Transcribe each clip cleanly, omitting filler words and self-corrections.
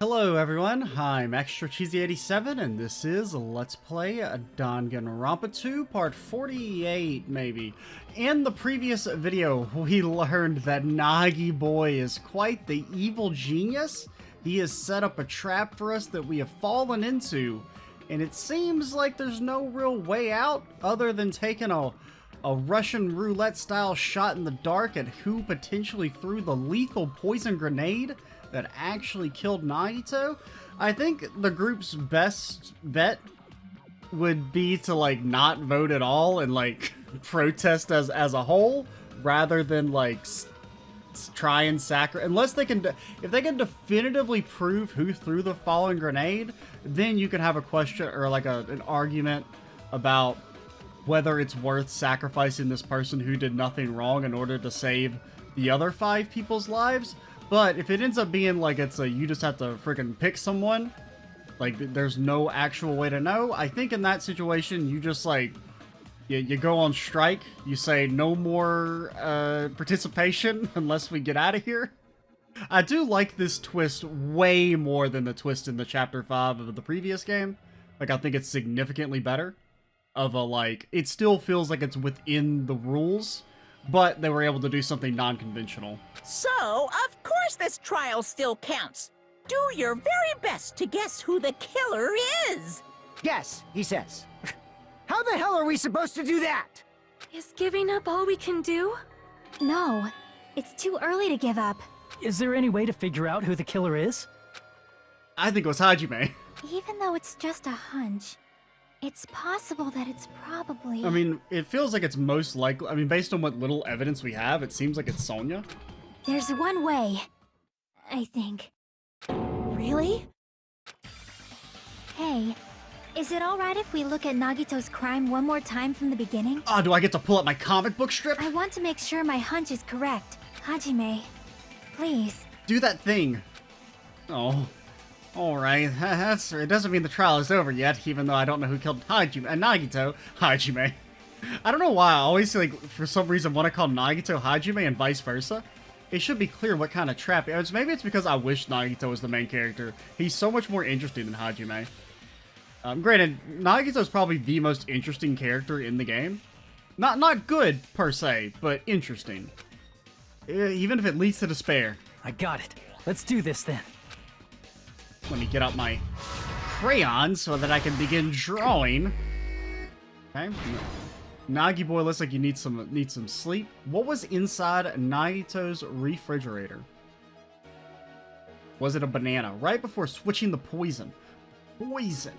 Hello everyone, I'm Extra Cheesy 87 and this is Let's Play Danganronpa 2 Part 48 maybe. In the previous video we learned that Nagi Boy is quite the evil genius. He has set up a trap for us that we have fallen into, and it seems like there's no real way out other than taking a Russian roulette style shot in the dark at who potentially threw the lethal poison grenade that actually killed Nagito. I think the group's best bet would be to like not vote at all and like protest as a whole rather than like try and unless they can, if they can definitively prove who threw the fallen grenade, then you can have a question or like an argument about whether it's worth sacrificing this person who did nothing wrong in order to save the other 5 people's lives. But if it ends up being like you just have to freaking pick someone, like there's no actual way to know, I think in that situation you just like, you go on strike, you say no more participation unless we get out of here. I do like this twist way more than the twist in the Chapter 5 of the previous game. Like, I think it's significantly better. It still feels like it's within the rules, but they were able to do something non-conventional. So, of course this trial still counts. Do your very best to guess who the killer is. Guess, he says. How the hell are we supposed to do that? Is giving up all we can do? No, it's too early to give up. Is there any way to figure out who the killer is? I think it was Hajime. Even though it's just a hunch, it's possible that it's probably... I mean, it feels like it's most likely... I mean, based on what little evidence we have, it seems like it's Sonya. There's one way, I think. Really? Hey, is it alright if we look at Nagito's crime one more time from the beginning? Oh, do I get to pull up my comic book strip? I want to make sure my hunch is correct. Hajime, please. Do that thing. Oh. Alright, it doesn't mean the trial is over yet, even though I don't know who killed Nagito. Hajime. I don't know why I always, like, for some reason want to call Nagito Hajime and vice versa. It should be clear what kind of trap it is. Maybe it's because I wish Nagito was the main character. He's so much more interesting than Hajime. Granted, Nagito is probably the most interesting character in the game. Not good, per se, but interesting. Even if it leads to despair. I got it. Let's do this then. Let me get out my crayon so that I can begin drawing. Okay. Nagi Boy looks like you need some sleep. What was inside Nagito's refrigerator? Was it a banana? Right before switching the poison. Poison.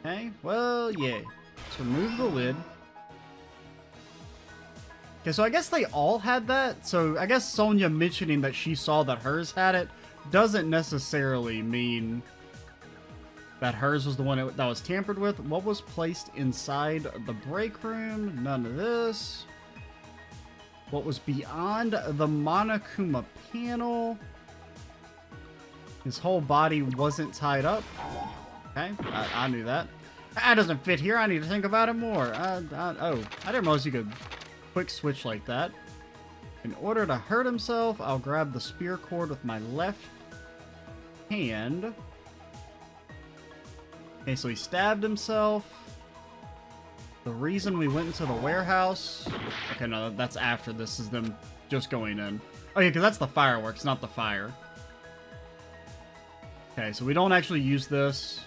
Okay, well, yeah. Let's remove the lid. Okay, so I guess they all had that. So I guess Sonya mentioning that she saw that hers had it doesn't necessarily mean that hers was the one that was tampered with. What was placed inside the break room? None of this. What was beyond the Monokuma panel? His whole body wasn't tied up. Okay, I knew that. That doesn't fit here. I need to think about it more. Oh, I didn't realize you could quick switch like that. In order to hurt himself, I'll grab the spear cord with my left hand. Okay, so he stabbed himself. The reason we went into the warehouse... Okay, no, that's after this. Is them just going in. Oh, yeah, because that's the fireworks, not the fire. Okay, so we don't actually use this.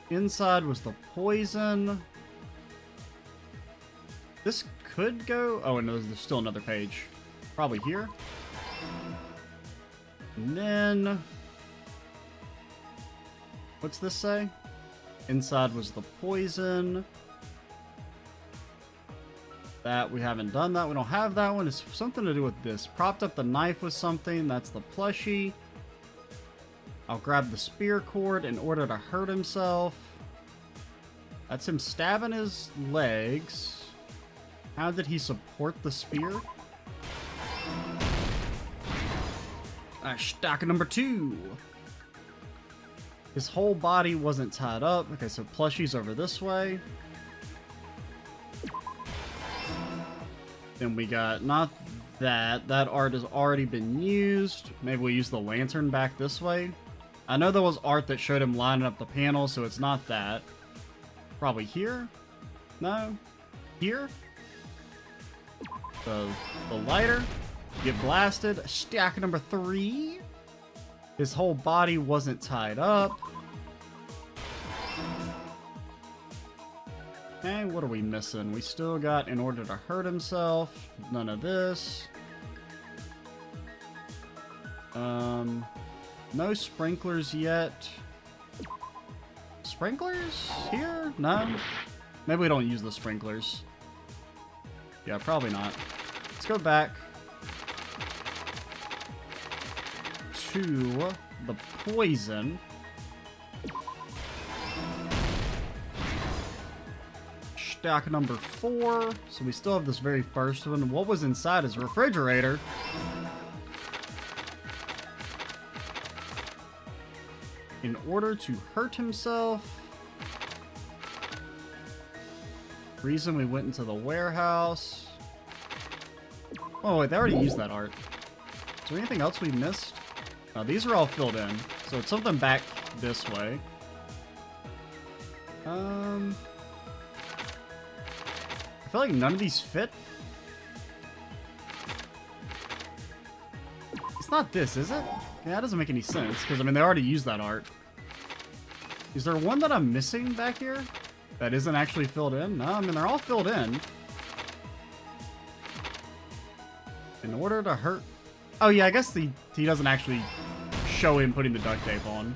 Inside was the poison. This could go... Oh, and there's still another page. Probably here. And then... What's this say? Inside was the poison. That, we haven't done that. We don't have that one. It's something to do with this. Propped up the knife with something. That's the plushie. I'll grab the spear cord in order to hurt himself. That's him stabbing his legs. How did he support the spear? Stock number 2. His whole body wasn't tied up. Okay, so plushie's over this way. Then we got not that. That art has already been used. Maybe we use the lantern back this way. I know there was art that showed him lining up the panels, so it's not that. Probably here? No? Here? The lighter. Get blasted. Stack number 3. His whole body wasn't tied up. Okay, what are we missing? We still got in order to hurt himself. None of this. No sprinklers yet. Sprinklers here? No? Maybe we don't use the sprinklers. Yeah, probably not. Let's go back to the poison. Stack number 4. So we still have this very first one. What was inside his refrigerator? In order to hurt himself. Reason we went into the warehouse. Oh wait, they already used that art. Is there anything else we missed? No, these are all filled in. So it's something back this way. I feel like none of these fit. It's not this, is it? Yeah, that doesn't make any sense, because, I mean, they already used that art. Is there one that I'm missing back here that isn't actually filled in? No, I mean, they're all filled in. In order to hurt... Oh, yeah, I guess he doesn't actually show him putting the duct tape on.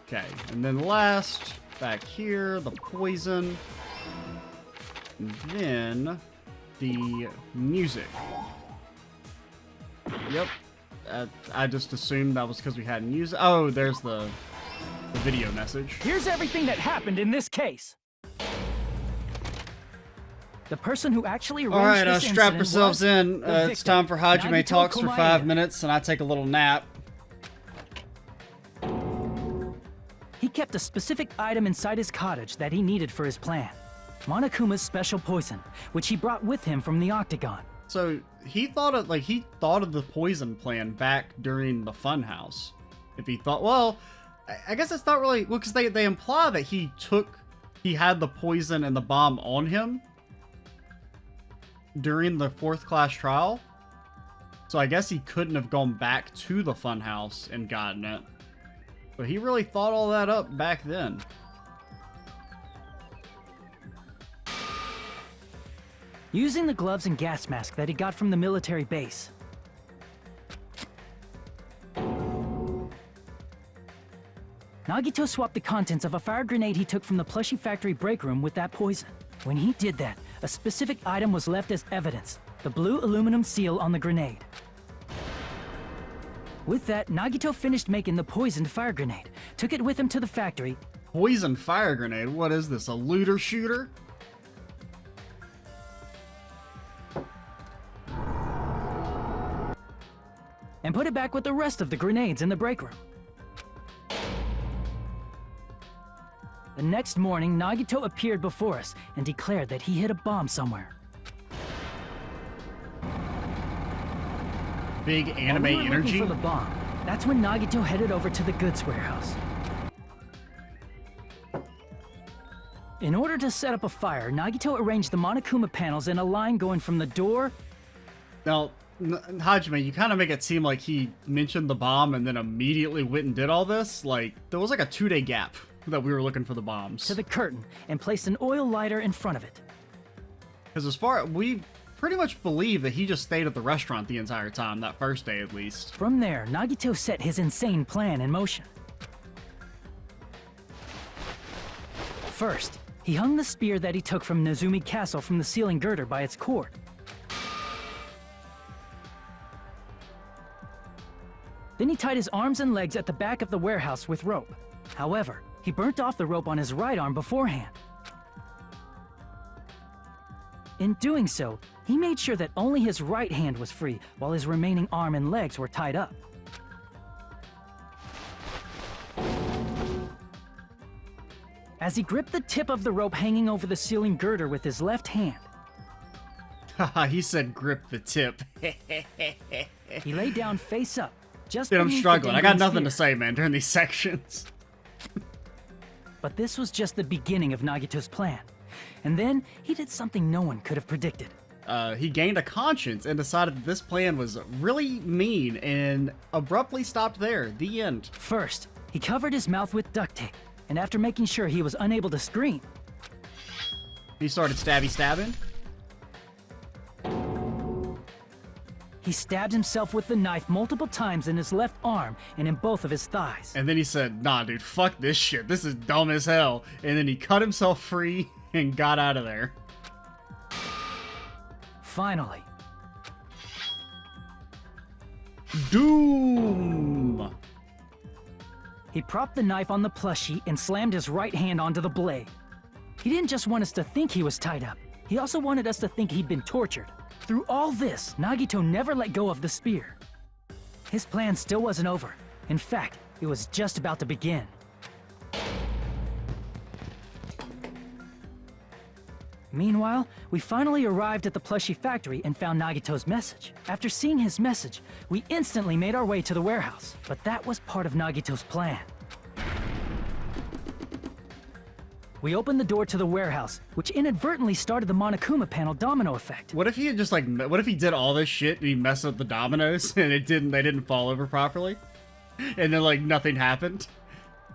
Okay, and then last, back here, the poison. And then the music. Yep. I just assumed that was because we had music. Oh, there's the video message. Here's everything that happened in this case. The person who actually arranged Alright, this strap incident yourselves was in. the It's victim, time for Hajime Nagito Talks for Komaeda. 5 minutes, and I take a little nap. He kept a specific item inside his cottage that he needed for his plan. Monokuma's special poison, which he brought with him from the Octagon. So he thought of the poison plan back during the funhouse. If he thought, well, I guess it's not really, well, because they imply that he had the poison and the bomb on him during the 4th class trial. So I guess he couldn't have gone back to the funhouse and gotten it. But he really thought all that up back then. Using the gloves and gas mask that he got from the military base, Nagito swapped the contents of a fire grenade he took from the plushie factory break room with that poison. When he did that, a specific item was left as evidence, the blue aluminum seal on the grenade. With that, Nagito finished making the poisoned fire grenade, took it with him to the factory. Poison fire grenade? What is this, a looter shooter? And put it back with the rest of the grenades in the break room. The next morning, Nagito appeared before us and declared that he hid a bomb somewhere. Big anime While we were energy? looking for the bomb, that's when Nagito headed over to the goods warehouse. In order to set up a fire, Nagito arranged the Monokuma panels in a line going from the door. Now, Hajime, you kind of make it seem like he mentioned the bomb and then immediately went and did all this. Like, there was like a 2-day gap that we were looking for the bombs. To the curtain and placed an oil lighter in front of it. Because we pretty much believe that he just stayed at the restaurant the entire time, that first day at least. From there, Nagito set his insane plan in motion. First, he hung the spear that he took from Nezumi Castle from the ceiling girder by its cord. Then he tied his arms and legs at the back of the warehouse with rope. However, he burnt off the rope on his right arm beforehand. In doing so, he made sure that only his right hand was free, while his remaining arm and legs were tied up. As he gripped the tip of the rope hanging over the ceiling girder with his left hand, Haha, he said grip the tip. he lay down face up, just Dude, I'm beneath the struggling. I got dangling nothing to spear. say, man, during these sections. But this was just the beginning of Nagito's plan. And then he did something no one could have predicted. He gained a conscience and decided that this plan was really mean and abruptly stopped there. The end. First, he covered his mouth with duct tape, and after making sure he was unable to scream, He started stabbing. he stabbed himself with the knife multiple times in his left arm and in both of his thighs. And then he said, nah, dude, fuck this shit. This is dumb as hell. And then he cut himself free and got out of there. Finally, Doom! he propped the knife on the plushie and slammed his right hand onto the blade. He didn't just want us to think he was tied up. He also wanted us to think he'd been tortured. Through all this, Nagito never let go of the spear. His plan still wasn't over. In fact, it was just about to begin. Meanwhile, we finally arrived at the plushie factory and found Nagito's message. After seeing his message, we instantly made our way to the warehouse. But that was part of Nagito's plan. We opened the door to the warehouse, which inadvertently started the Monokuma panel domino effect. What if he had just like, what if he did all this shit and he messed up the dominoes and they didn't fall over properly? And then like nothing happened?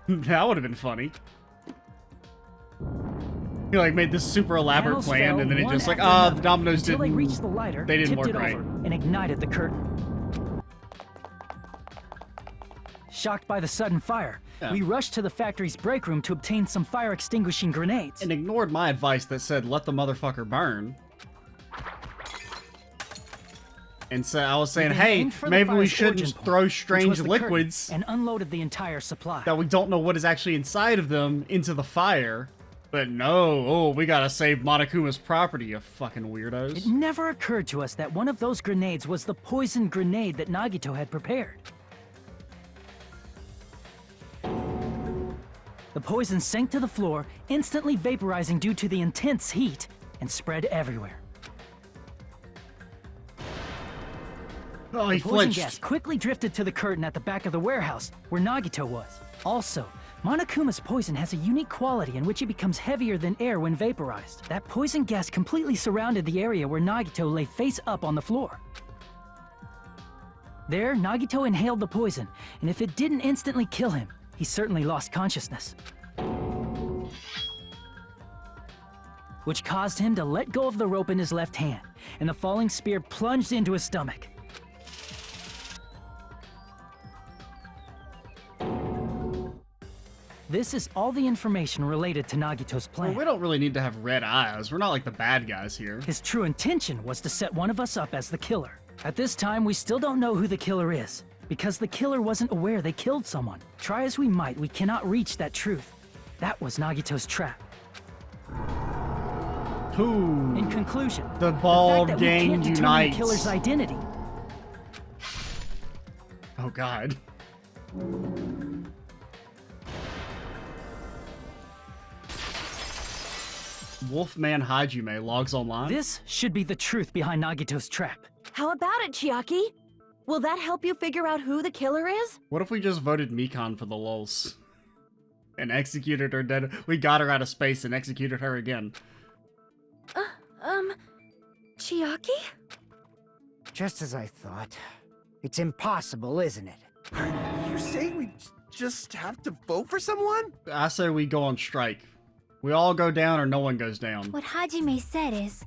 That would have been funny. He like made this super elaborate Panels plan fell and then it one just like, after ah, another the dominoes until didn't. they reached the lighter, they didn't tipped work it right. over, and ignited the curtain. Shocked by the sudden fire, Yeah. we rushed to the factory's break room to obtain some fire-extinguishing grenades. And ignored my advice that said, let the motherfucker burn. And so I was saying, then hey, aimed for the maybe we fire's shouldn't origin point, throw which was strange the curtain, liquids and unloaded the entire supply. that we don't know what is actually inside of them into the fire. But no, oh, we gotta save Monokuma's property, you fucking weirdos. It never occurred to us that one of those grenades was the poison grenade that Nagito had prepared. The poison sank to the floor, instantly vaporizing due to the intense heat, and spread everywhere. Oh, he The poison flinched. gas quickly drifted to the curtain at the back of the warehouse, where Nagito was. Also, Monokuma's poison has a unique quality in which it becomes heavier than air when vaporized. That poison gas completely surrounded the area where Nagito lay face up on the floor. There, Nagito inhaled the poison, and if it didn't instantly kill him, he certainly lost consciousness. Which caused him to let go of the rope in his left hand, and the falling spear plunged into his stomach. This is all the information related to Nagito's plan. Well, we don't really need to have red eyes. We're not like the bad guys here. His true intention was to set one of us up as the killer. At this time, we still don't know who the killer is, because the killer wasn't aware they killed someone. Try as we might, we cannot reach that truth. That was Nagito's trap. Who? In conclusion, The fact bald that we gang can't determine unites. the killer's identity. Oh god. Wolfman Hajime logs online. This should be the truth behind Nagito's trap. How about it, Chiaki? Will that help you figure out who the killer is? What if we just voted Mikan for the lulz? And executed her dead. We got her out of space and executed her again. Chiaki? Just as I thought. It's impossible, isn't it? You say we just have to vote for someone? I say we go on strike. We all go down or no one goes down. What Hajime said is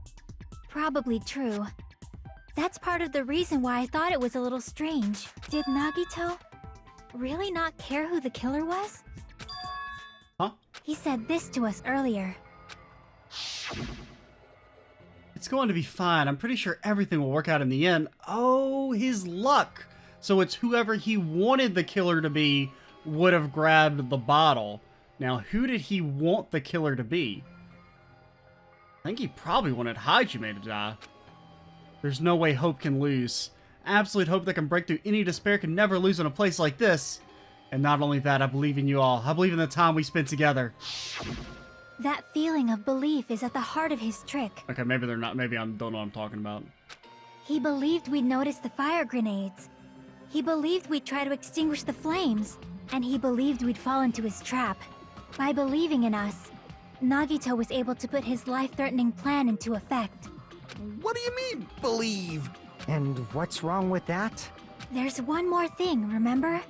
probably true. That's part of the reason why I thought it was a little strange. Did Nagito really not care who the killer was? Huh? He said this to us earlier. It's going to be fine. I'm pretty sure everything will work out in the end. Oh, his luck. So it's whoever he wanted the killer to be would have grabbed the bottle. Now, who did he want the killer to be? I think he probably wanted Hajime to die. There's no way hope can lose. Absolute hope that can break through any despair can never lose in a place like this. And not only that, I believe in you all. I believe in the time we spent together. That feeling of belief is at the heart of his trick. Okay, maybe they're not. Maybe I don't know what I'm talking about. He believed we'd notice the fire grenades. He believed we'd try to extinguish the flames, and he believed we'd fall into his trap. By believing in us, Nagito was able to put his life-threatening plan into effect. What do you mean, believe? And what's wrong with that? There's one more thing, remember?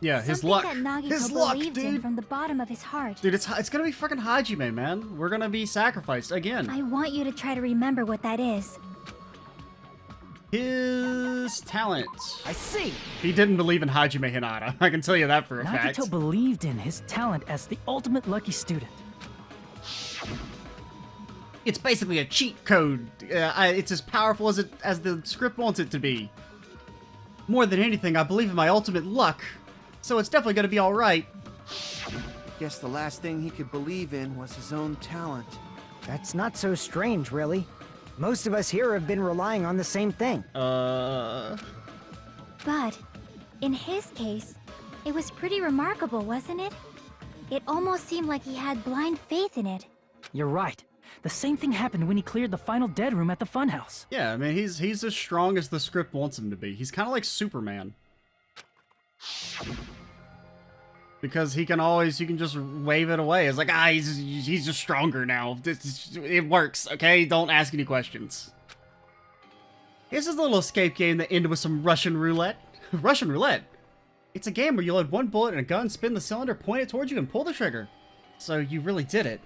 Yeah, his Something luck. that Nagito His luck, believed in dude. from the bottom of his heart. Dude, it's gonna be freaking Hajime, man. We're gonna be sacrificed again. I want you to try to remember what that is. His talent. I see. He didn't believe in Hajime Hinata. I can tell you that for a fact. Nagito believed in his talent as the ultimate lucky student. It's basically a cheat code. It's as powerful as the script wants it to be. More than anything, I believe in my ultimate luck. So it's definitely gonna be alright. Guess the last thing he could believe in was his own talent. That's not so strange, really. Most of us here have been relying on the same thing. But, in his case, it was pretty remarkable, wasn't it? It almost seemed like he had blind faith in it. You're right. The same thing happened when he cleared the final dead room at the funhouse. Yeah, I mean, he's as strong as the script wants him to be. He's kind of like Superman. Because you can just wave it away. It's like, he's just stronger now. It works, okay? Don't ask any questions. Here's this little escape game that ended with some Russian roulette. Russian roulette? It's a game where you load one bullet in a gun, spin the cylinder, point it towards you, and pull the trigger. So you really did it.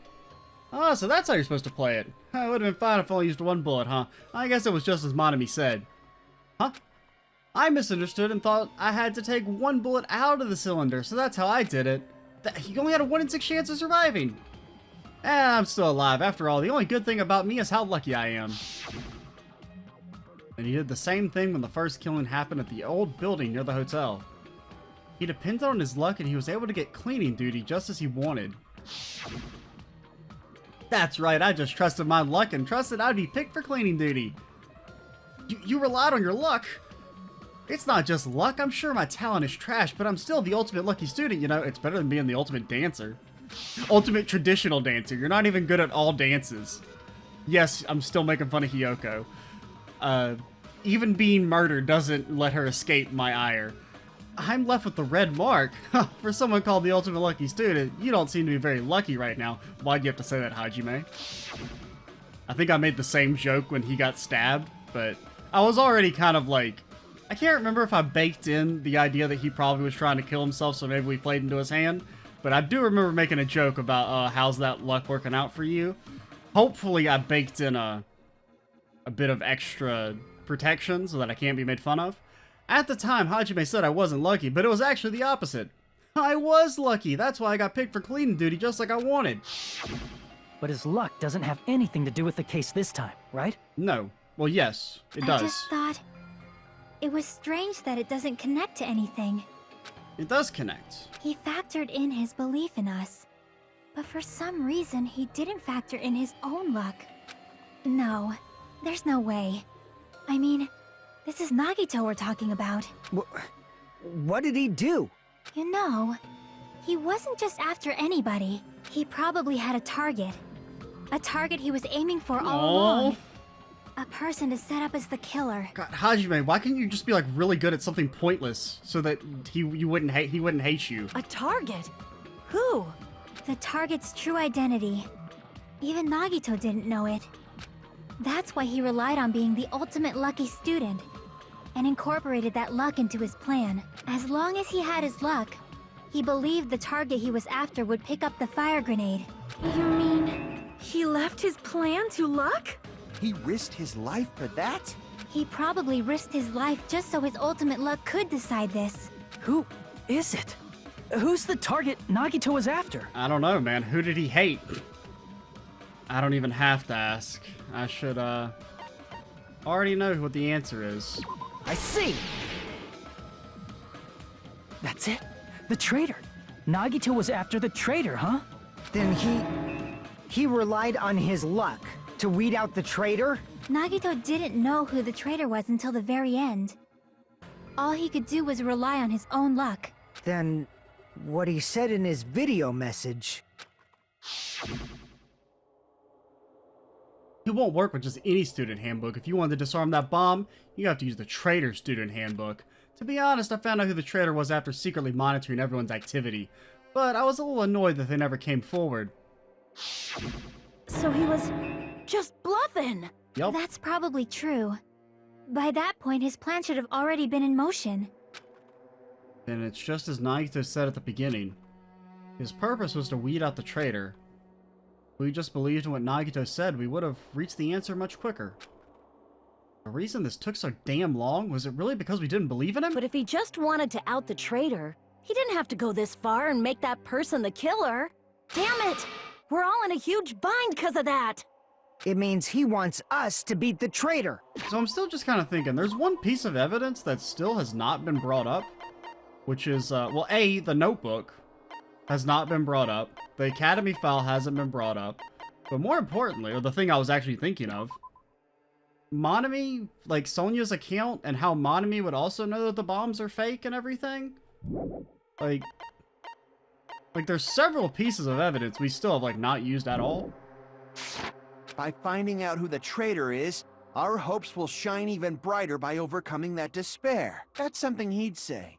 Oh, so that's how you're supposed to play it. It would have been fine if I only used one bullet, huh? I guess it was just as Monami said. Huh? I misunderstood and thought I had to take one bullet out of the cylinder, so that's how I did it. You only had a 1 in 6 chance of surviving. I'm still alive. After all, the only good thing about me is how lucky I am. And he did the same thing when the first killing happened at the old building near the hotel. He depended on his luck and he was able to get cleaning duty just as he wanted. That's right, I just trusted my luck and trusted I'd be picked for cleaning duty. You relied on your luck? It's not just luck, I'm sure my talent is trash, but I'm still the ultimate lucky student, you know? It's better than being the ultimate dancer. Ultimate traditional dancer, you're not even good at all dances. Yes, I'm still making fun of Hiyoko. Even being murdered doesn't let her escape my ire. I'm left with the red mark. For someone called the ultimate lucky student, you don't seem to be very lucky right now. Why'd you have to say that, Hajime? I think I made the same joke when he got stabbed, but I was already kind of like... I can't remember if I baked in the idea that he probably was trying to kill himself, so maybe we played into his hand. But I do remember making a joke about how's that luck working out for you. Hopefully I baked in a bit of extra protection so that I can't be made fun of. At the time, Hajime said I wasn't lucky, but it was actually the opposite. I was lucky. That's why I got picked for cleaning duty just like I wanted. But his luck doesn't have anything to do with the case this time, right? No. Well, yes, it does. I just thought it was strange that it doesn't connect to anything. It does connect. He factored in his belief in us, but for some reason he didn't factor in his own luck. No, there's no way. I mean, this is Nagito we're talking about. What did he do? You know, he wasn't just after anybody. He probably had a target. A target he was aiming for all along. A person to set up as the killer. God, Hajime, why can't you just be like really good at something pointless so that he wouldn't hate you? A target? Who? The target's true identity. Even Nagito didn't know it. That's why he relied on being the ultimate lucky student, and incorporated that luck into his plan. As long as he had his luck, he believed the target he was after would pick up the fire grenade. You mean he left his plan to luck? He risked his life for that? He probably risked his life just so his ultimate luck could decide this. Who is it? Who's the target Nagito was after? I don't know, man. Who did he hate? I don't even have to ask. I should, already know what the answer is. I see. That's it. The traitor. Nagito was after the traitor, huh? Then he relied on his luck to weed out the traitor? Nagito didn't know who the traitor was until the very end. All he could do was rely on his own luck. Then what he said in his video message... It won't work with just any student handbook. If you want to disarm that bomb, you have to use the traitor student handbook. To be honest, I found out who the traitor was after secretly monitoring everyone's activity, but I was a little annoyed that they never came forward. So he was just bluffing. Yup. That's probably true. By that point, his plan should have already been in motion. And it's just as Nagito said at the beginning. His purpose was to weed out the traitor. If we just believed in what Nagito said, we would have reached the answer much quicker. The reason this took so damn long, was it really because we didn't believe in him? But if he just wanted to out the traitor, he didn't have to go this far and make that person the killer. Damn it! We're all in a huge bind because of that! It means he wants us to beat the traitor. So I'm still just kind of thinking, there's one piece of evidence that still has not been brought up, which is, well, A, the notebook has not been brought up, the Academy file hasn't been brought up, but more importantly, or the thing I was actually thinking of, Monami, like Sonya's account, and how Monami would also know that the bombs are fake and everything. Like there's several pieces of evidence we still have, like, not used at all. By finding out who the traitor is, our hopes will shine even brighter by overcoming that despair. That's something he'd say.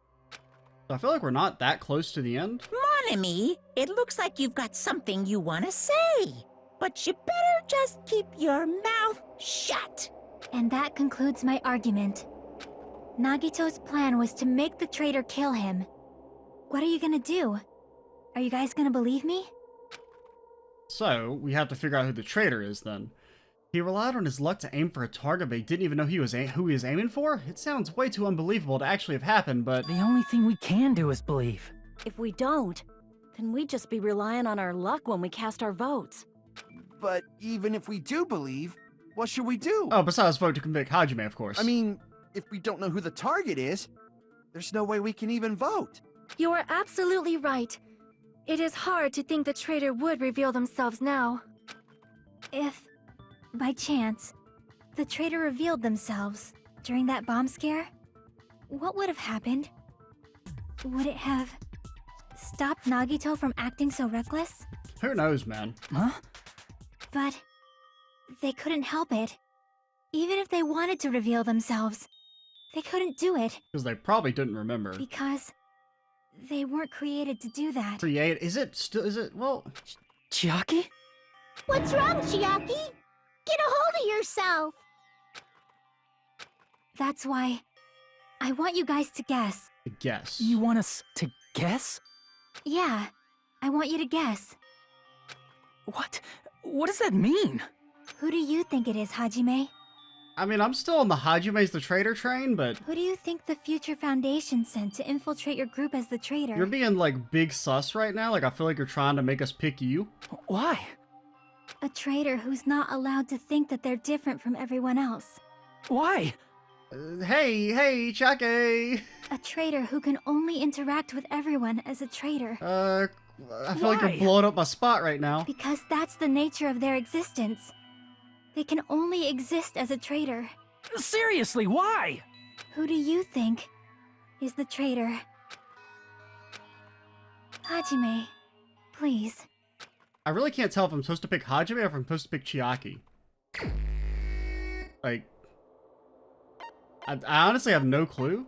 So I feel like we're not that close to the end. Monami, it looks like you've got something you want to say. But you better just keep your mouth shut. And that concludes my argument. Nagito's plan was to make the traitor kill him. What are you gonna do? Are you guys gonna believe me? So, we have to figure out who the traitor is, then. He relied on his luck to aim for a target, but he didn't even know who he was aiming for? It sounds way too unbelievable to actually have happened, but... The only thing we can do is believe. If we don't, then we'd just be relying on our luck when we cast our votes. But even if we do believe, what should we do? Oh, besides vote to convict Hajime, of course. I mean, if we don't know who the target is, there's no way we can even vote. You are absolutely right. It is hard to think the traitor would reveal themselves now. If, by chance, the traitor revealed themselves during that bomb scare, what would have happened? Would it have stopped Nagito from acting so reckless? Who knows, man? Huh? But they couldn't help it. Even if they wanted to reveal themselves, they couldn't do it Because they probably didn't remember. because they weren't created to do that. Well... Chiaki? What's wrong, Chiaki? Get a hold of yourself! That's why I want you guys to guess. Guess. You want us to guess? Yeah, I want you to guess. What? What does that mean? Who do you think it is, Hajime? I mean, I'm still on the Hajime's the traitor train, but... Who do you think the Future Foundation sent to infiltrate your group as the traitor? You're being, like, big sus right now. Like, I feel like you're trying to make us pick you. Why? A traitor who's not allowed to think that they're different from everyone else. Why? Hey, Chake! A traitor who can only interact with everyone as a traitor. I feel like Why? you're blowing up my spot right now. Because that's the nature of their existence. They can only exist as a traitor. Seriously, why? Who do you think is the traitor? Hajime, please. I really can't tell if I'm supposed to pick Hajime or if I'm supposed to pick Chiaki. Like... I honestly have no clue.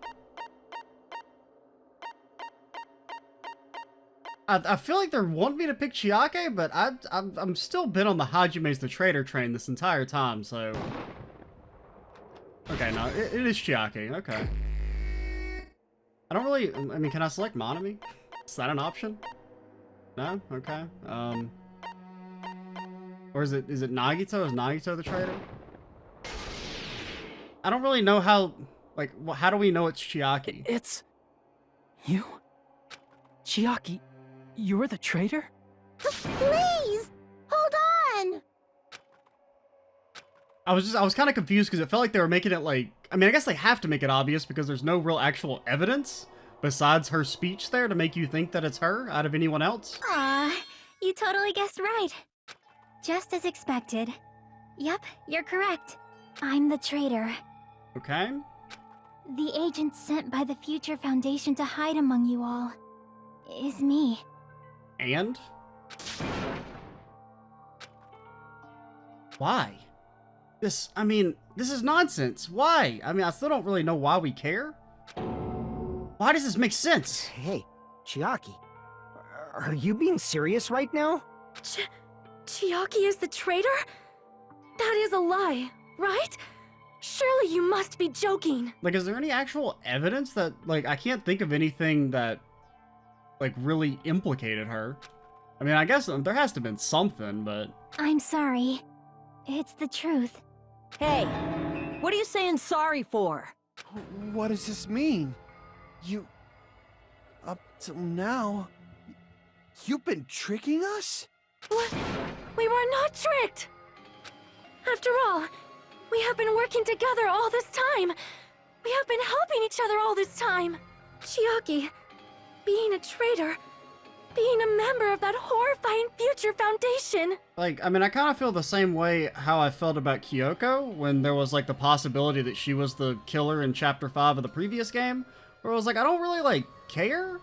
I feel like they're wanting me to pick Chiaki, but I'm still been on the Hajime's the traitor train this entire time, so... Okay, no, it is Chiaki, okay. I don't really... I mean, can I select Monami? Is that an option? No? Okay. Or is it Nagito? Is Nagito the traitor? I don't really know how... Like, how do we know it's Chiaki? It's... you? Chiaki, you're the traitor? Please! Hold on! I was kind of confused because it felt like they were making it like... I mean, I guess they have to make it obvious because there's no real actual evidence besides her speech there to make you think that it's her out of anyone else. Aw, you totally guessed right. Just as expected. Yep, you're correct. I'm the traitor. Okay. The agent sent by the Future Foundation to hide among you all is me. And? Why? I mean, this is nonsense. Why? I mean, I still don't really know why we care. Why does this make sense? Hey, Chiaki, are you being serious right now? Chiaki is the traitor? That is a lie, right? Surely you must be joking. Like, is there any actual evidence that, like, I can't think of anything that, like, really implicated her. I mean, I guess there has to have been something, but... I'm sorry. It's the truth. Hey, what are you saying sorry for? What does this mean? Up till now, you've been tricking us? What? We were not tricked! After all, we have been working together all this time. We have been helping each other all this time. Chiaki, being a traitor, being a member of that horrifying future foundation. Like, I mean, I kind of feel the same way how I felt about Kyoko when there was, like, the possibility that she was the killer in Chapter 5 of the previous game, where I was like, I don't really, like, care,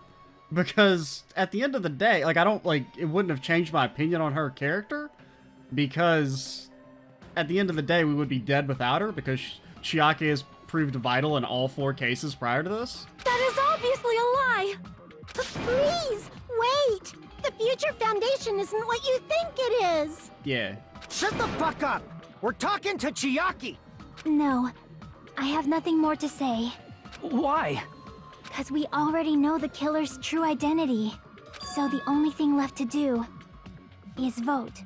because at the end of the day, like, I don't, like, it wouldn't have changed my opinion on her character, because at the end of the day, we would be dead without her, because Chiaki has proved vital in all 4 cases prior to this. That is obviously a lie! Please, wait! The future foundation isn't what you think it is! Yeah. Shut the fuck up! We're talking to Chiaki! No, I have nothing more to say. Why? Because we already know the killer's true identity. So the only thing left to do is vote.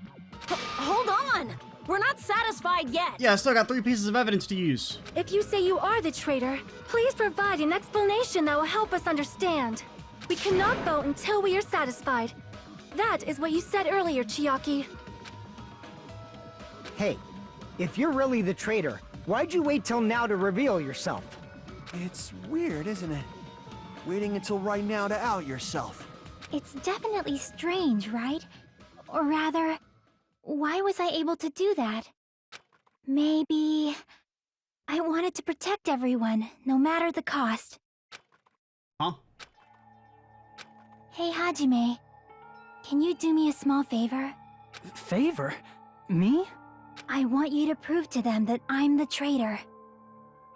Hold on! We're not satisfied yet! Yeah, I still got 3 pieces of evidence to use. If you say you are the traitor, please provide an explanation that will help us understand. We cannot vote until we are satisfied. That is what you said earlier, Chiaki. Hey, if you're really the traitor, why'd you wait till now to reveal yourself? It's weird, isn't it? Waiting until right now to out yourself. It's definitely strange, right? Or rather, why was I able to do that? Maybe... I wanted to protect everyone, no matter the cost. Huh? Hey, Hajime. Can you do me a small favor? Favor? Me? I want you to prove to them that I'm the traitor.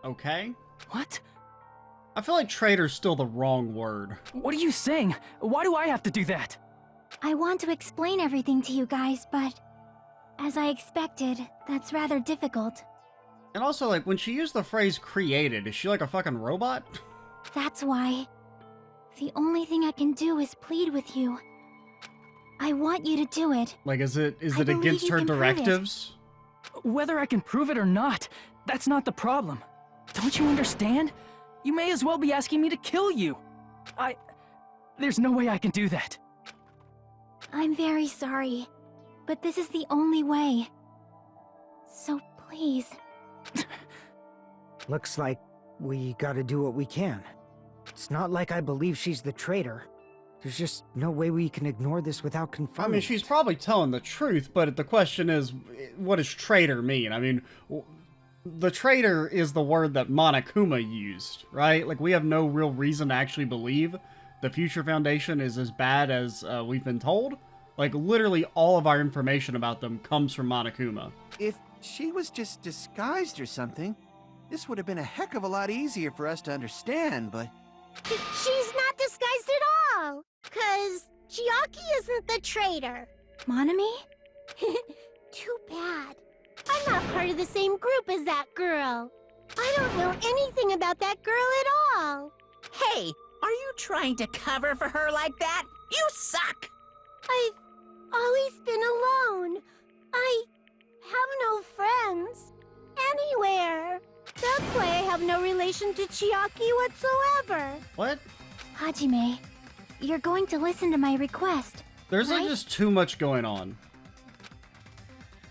Okay. What? I feel like traitor's still the wrong word. What are you saying? Why do I have to do that? I want to explain everything to you guys, but... as I expected, that's rather difficult. And also, like, when she used the phrase created, is she like a fucking robot? That's why... the only thing I can do is plead with you. I want you to do it. Like, is it I believe against you her can prove it. directives? Whether I can prove it or not, that's not the problem. Don't you understand? You may as well be asking me to kill you. There's no way I can do that. I'm very sorry, but this is the only way. So please. Looks like we gotta do what we can. It's not like I believe she's the traitor. There's just no way we can ignore this without I confirming. mean, she's probably telling the truth, but the question is, what does traitor mean? I mean, the traitor is the word that Monokuma used, right? Like, we have no real reason to actually believe the Future Foundation is as bad as we've been told. Like, literally all of our information about them comes from Monokuma. If she was just disguised or something, this would have been a heck of a lot easier for us to understand, but... She's not disguised at all! 'Cause Chiaki isn't the traitor. Monami? Too bad. I'm not part of the same group as that girl. I don't know anything about that girl at all. Hey, are you trying to cover for her like that? You suck! I've always been alone. I have no friends. Anywhere. That's why I have no relation to Chiaki whatsoever. What? Hajime, you're going to listen to my request. There's like right? just too much going on.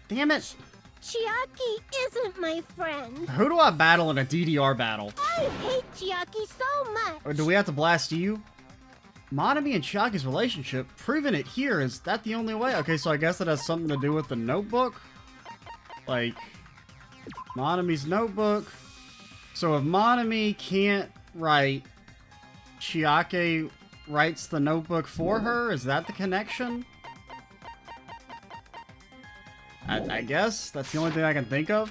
Damn it. Chiaki isn't my friend. Who do I battle in a DDR battle? I hate Chiaki so much. Or do we have to blast you? Monami and Chiaki's relationship, proving it here, is that the only way? Okay, so I guess it has something to do with the notebook? Like, Monami's notebook. So if Monami can't write, Chiaki writes the notebook for her? Is that the connection? I guess that's the only thing I can think of.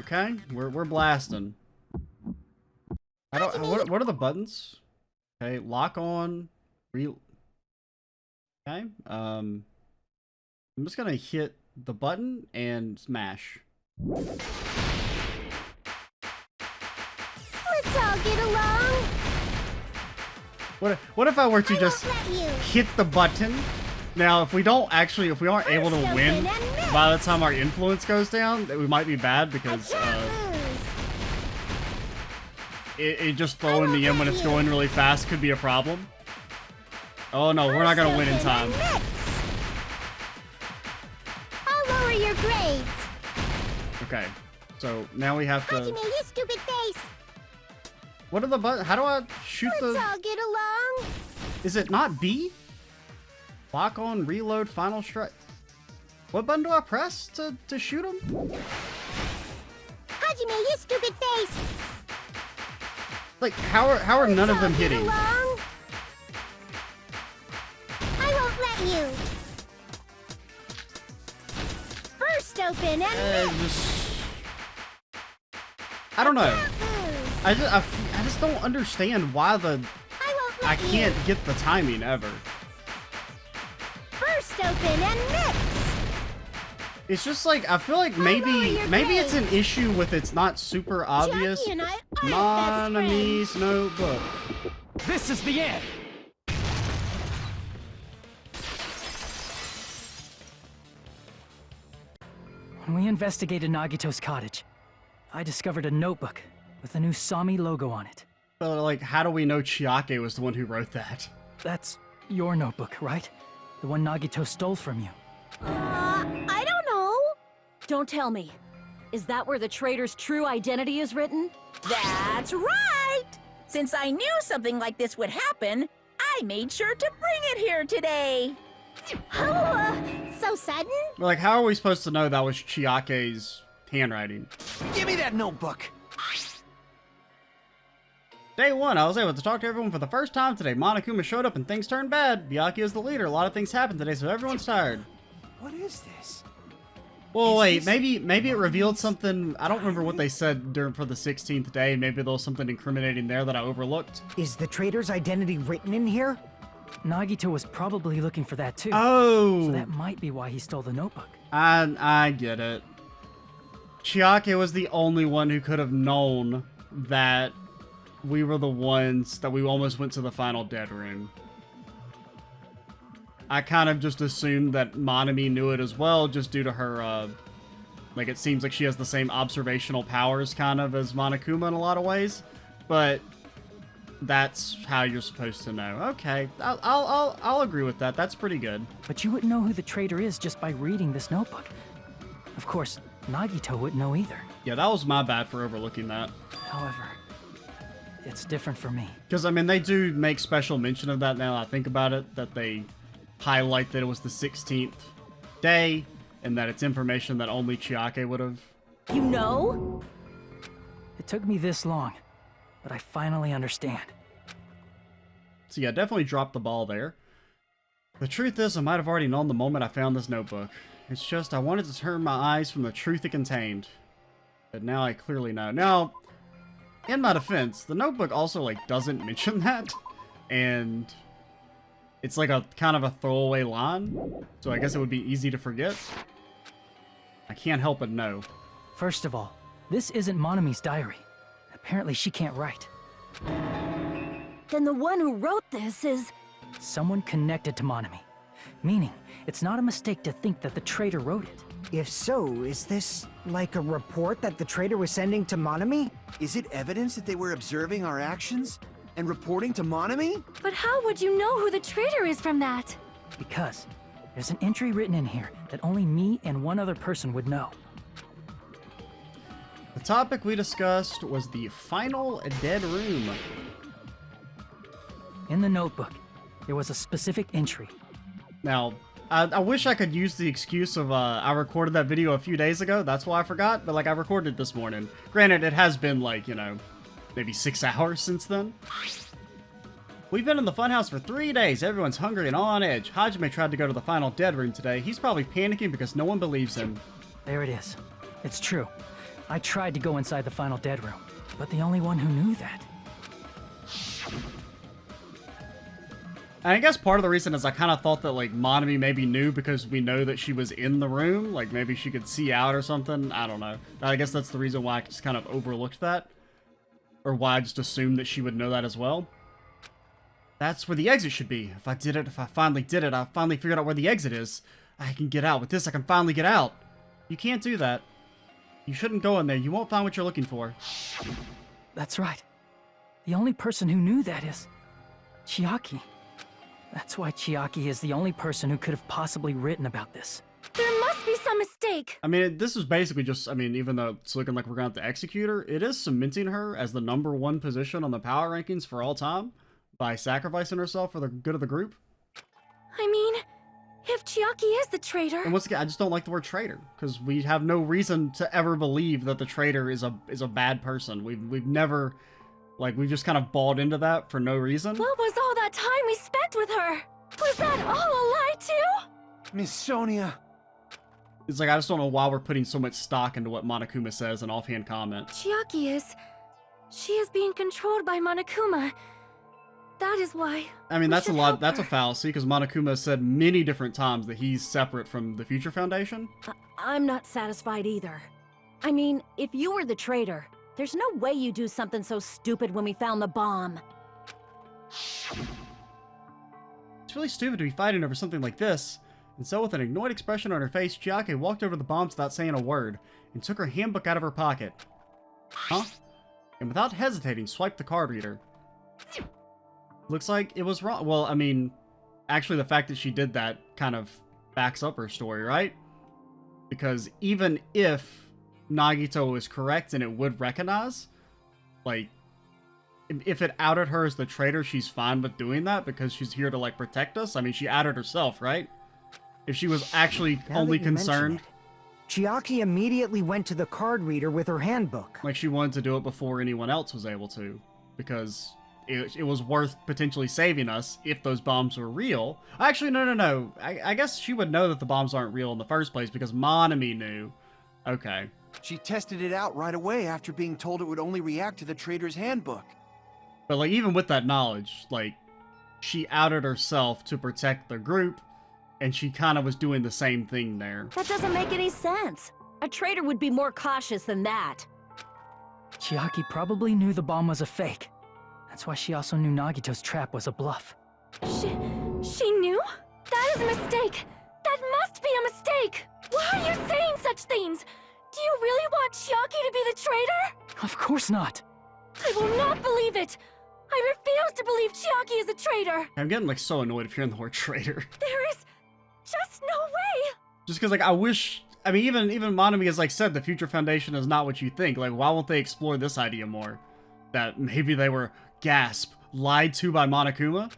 Okay, we're blasting. What are the buttons? Okay, lock on. Okay. I'm just gonna hit the button and smash. Let's all get along. What if I were to just Let you. hit the button? Now, if we aren't able to win by the time our influence goes down, we might be bad because it just throwing me in when it's going really fast could be a problem. Oh no, we're not gonna win in time. I'll lower your grades. Okay, so now we have to. Hajime, you stupid face. What are the buttons? How do I shoot Let's the? all get along. Is it not B? Lock on, reload, final strike. What button do I press to shoot him? Hajime, you stupid face. Like, how are none of them Let's all get hitting? along. I won't let you. First open and I don't know. lose. I just don't understand why I won't let I you. can't get the timing ever. First open and mix. It's just like I feel like lower maybe your it's an grades. issue with it's not super obvious. Jackie and I are best friends. Monami's notebook. This is the end! When we investigated Nagito's cottage, I discovered a notebook with a new Sami logo on it. But like, how do we know Chiake was the one who wrote that? That's your notebook, right? The one Nagito stole from you. I don't know. Don't tell me. Is that where the traitor's true identity is written? That's right! Since I knew something like this would happen, I made sure to bring it here today. Oh, so sudden? But like, how are we supposed to know that was Chiake's handwriting? Give me that notebook. Day 1, I was able to talk to everyone for the first time today. Monokuma showed up and things turned bad. Byakuya is the leader. A lot of things happened today, so everyone's tired. What is this? Well, wait, this maybe it revealed something. I don't remember what they said for the 16th day. Maybe there was something incriminating there that I overlooked. Is the traitor's identity written in here? Nagito was probably looking for that too. Oh, So that might be why he stole the notebook. I get it. Chiake was the only one who could have known that we were the ones that we almost went to the final dead room. I kind of just assumed that Monami knew it as well, just due to her, like, it seems like she has the same observational powers, kind of, as Monokuma in a lot of ways. But that's how you're supposed to know. Okay, I'll agree with that. That's pretty good. But you wouldn't know who the traitor is just by reading this notebook. Of course, Nagito wouldn't know either. Yeah, that was my bad for overlooking that. However, it's different for me. Because, I mean, they do make special mention of that now that I think about it, that they highlight that it was the 16th day, and that it's information that only Chiake would have. You know? It took me this long, but I finally understand. So yeah, definitely dropped the ball there. The truth is, I might have already known the moment I found this notebook. It's just I wanted to turn my eyes from the truth it contained. But now I clearly know. Now, in my defense, the notebook also, like, doesn't mention that. And it's like a kind of a throwaway line. So I guess it would be easy to forget. I can't help but know. First of all, this isn't Monami's diary. Apparently she can't write. Then the one who wrote this is... Someone connected to Monami. Meaning, it's not a mistake to think that the traitor wrote it. If so, is this like a report that the traitor was sending to Monami? Is it evidence that they were observing our actions and reporting to Monami? But how would you know who the traitor is from that? Because there's an entry written in here that only me and one other person would know. The topic we discussed was the final dead room. In the notebook, there was a specific entry. Now, I wish I could use the excuse of I recorded that video a few days ago. That's why I forgot. But like, I recorded it this morning. Granted, it has been like, you know, maybe 6 hours since then. We've been in the funhouse for 3 days. Everyone's hungry and on edge. Hajime tried to go to the final dead room today. He's probably panicking because no one believes him. There it is. It's true. I tried to go inside the final dead room, but the only one who knew that And I guess part of the reason is I kind of thought that, like, Monami maybe knew because we know that she was in the room. Like, maybe she could see out or something. I don't know. I guess that's the reason why I just kind of overlooked that. Or why I just assumed that she would know that as well. That's where the exit should be. If I finally did it, I finally figured out where the exit is. I can get out. With this, I can finally get out. You can't do that. You shouldn't go in there. You won't find what you're looking for. That's right. The only person who knew that is Chiaki. That's why Chiaki is the only person who could have possibly written about this. There must be some mistake. I mean, this is basically just, I mean, even though it's looking like we're going to have to execute her, it is cementing her as the #1 position on the power rankings for all time by sacrificing herself for the good of the group. I mean, if Chiaki is the traitor... And once again, I just don't like the word traitor, because we have no reason to ever believe that the traitor is a bad person. We've never, like, we've just kind of bought into that for no reason. What was all that time we spent with her? Was that all a lie too? Miss Sonia. It's like, I just don't know why we're putting so much stock into what Monokuma says in offhand comment. Chiaki is... She is being controlled by Monokuma. That is why... I mean, we that's a should lot, help that's a her. fallacy, because Monokuma said many different times that he's separate from the Future Foundation. I'm not satisfied either. I mean, if you were the traitor, there's no way you do something so stupid when we found the bomb. It's really stupid to be fighting over something like this. And so with an annoyed expression on her face, Chiaki walked over to the bombs without saying a word, and took her handbook out of her pocket. Huh? And without hesitating, swiped the card reader. Looks like it was wrong. Well, I mean, actually the fact that she did that kind of backs up her story, right? Because even if Nagito is correct and it would recognize, like, if it outed her as the traitor, she's fine with doing that because she's here to, like, protect us. I mean, she outed herself, right? If she was actually Now only that you mention concerned, it, Chiaki immediately went to the card reader with her handbook. like, she wanted to do it before anyone else was able to, because it was worth potentially saving us if those bombs were real. Actually, no. I guess she would know that the bombs aren't real in the first place because Monami knew. Okay. She tested it out right away after being told it would only react to the traitor's handbook. But, like, even with that knowledge, like, she outed herself to protect the group, and she kind of was doing the same thing there. That doesn't make any sense. A traitor would be more cautious than that. Chiaki probably knew the bomb was a fake. That's why she also knew Nagito's trap was a bluff. She knew? That is a mistake! That must be a mistake! Why are you saying such things? Do you really want Chiaki to be the traitor? Of course not. I will not believe it! I refuse to believe Chiaki is a traitor! I'm getting, like, so annoyed of hearing the word traitor. There is just no way! Just because, like, I wish... I mean, even Monami has, like, said the Future Foundation is not what you think. Like, why won't they explore this idea more? That maybe they were, gasp, lied to by Monokuma?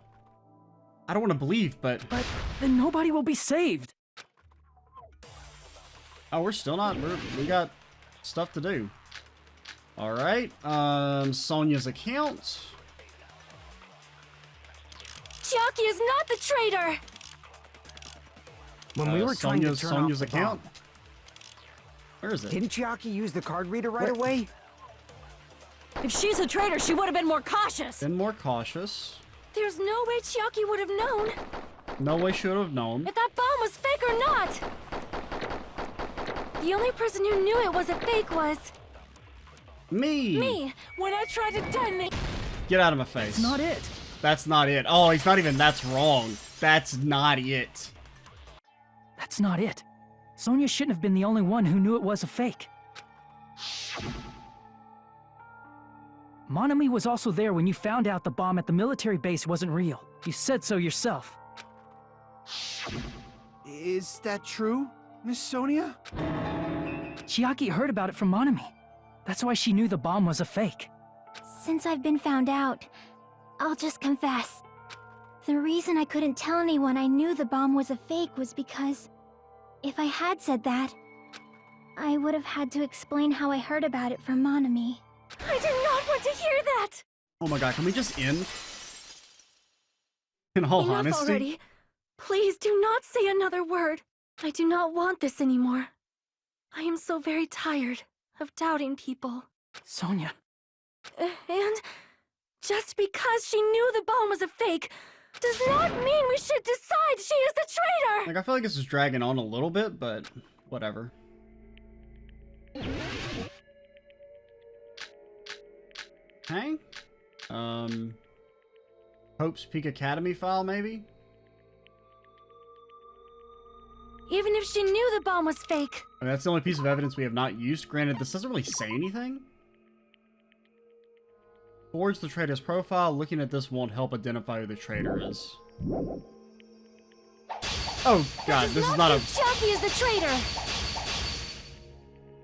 I don't want to believe, but... But then nobody will be saved. Oh, we're still not... We got stuff to do. Alright, Sonia's account. Chiaki is not the traitor! When we were trying to turn Sonia's off the account. bomb, Where is it? didn't Chiaki use the card reader right away? If she's a traitor, she would have been more cautious. Been more cautious. There's no way Chiaki would have known No way should have known. if that bomb was fake or not! The only person who knew it was a fake was... Me, when I tried to detonate... Get out of my face. It's not it. That's not it. Oh, he's not even... That's wrong. That's not it. That's not it. Sonia shouldn't have been the only one who knew it was a fake. Monami was also there when you found out the bomb at the military base wasn't real. You said so yourself. Is that true, Miss Sonia? Chiaki heard about it from Monami. That's why she knew the bomb was a fake. Since I've been found out, I'll just confess. The reason I couldn't tell anyone I knew the bomb was a fake was because if I had said that, I would have had to explain how I heard about it from Monami. I did not want to hear that! Oh my god, can we just end? In all Enough honesty? already. Please do not say another word. I do not want this anymore. I am so very tired of doubting people. Sonia. And just because she knew the bomb was a fake, does not mean we should decide she is the traitor! Like, I feel like this is dragging on a little bit, but whatever. Okay. Hope's Peak Academy file, maybe? Even if she knew the bomb was fake. I mean, that's the only piece of evidence we have not used. Granted, this doesn't really say anything. Forge the traitor's profile. Looking at this won't help identify who the traitor is. Oh god, this is not a... Chucky is the traitor!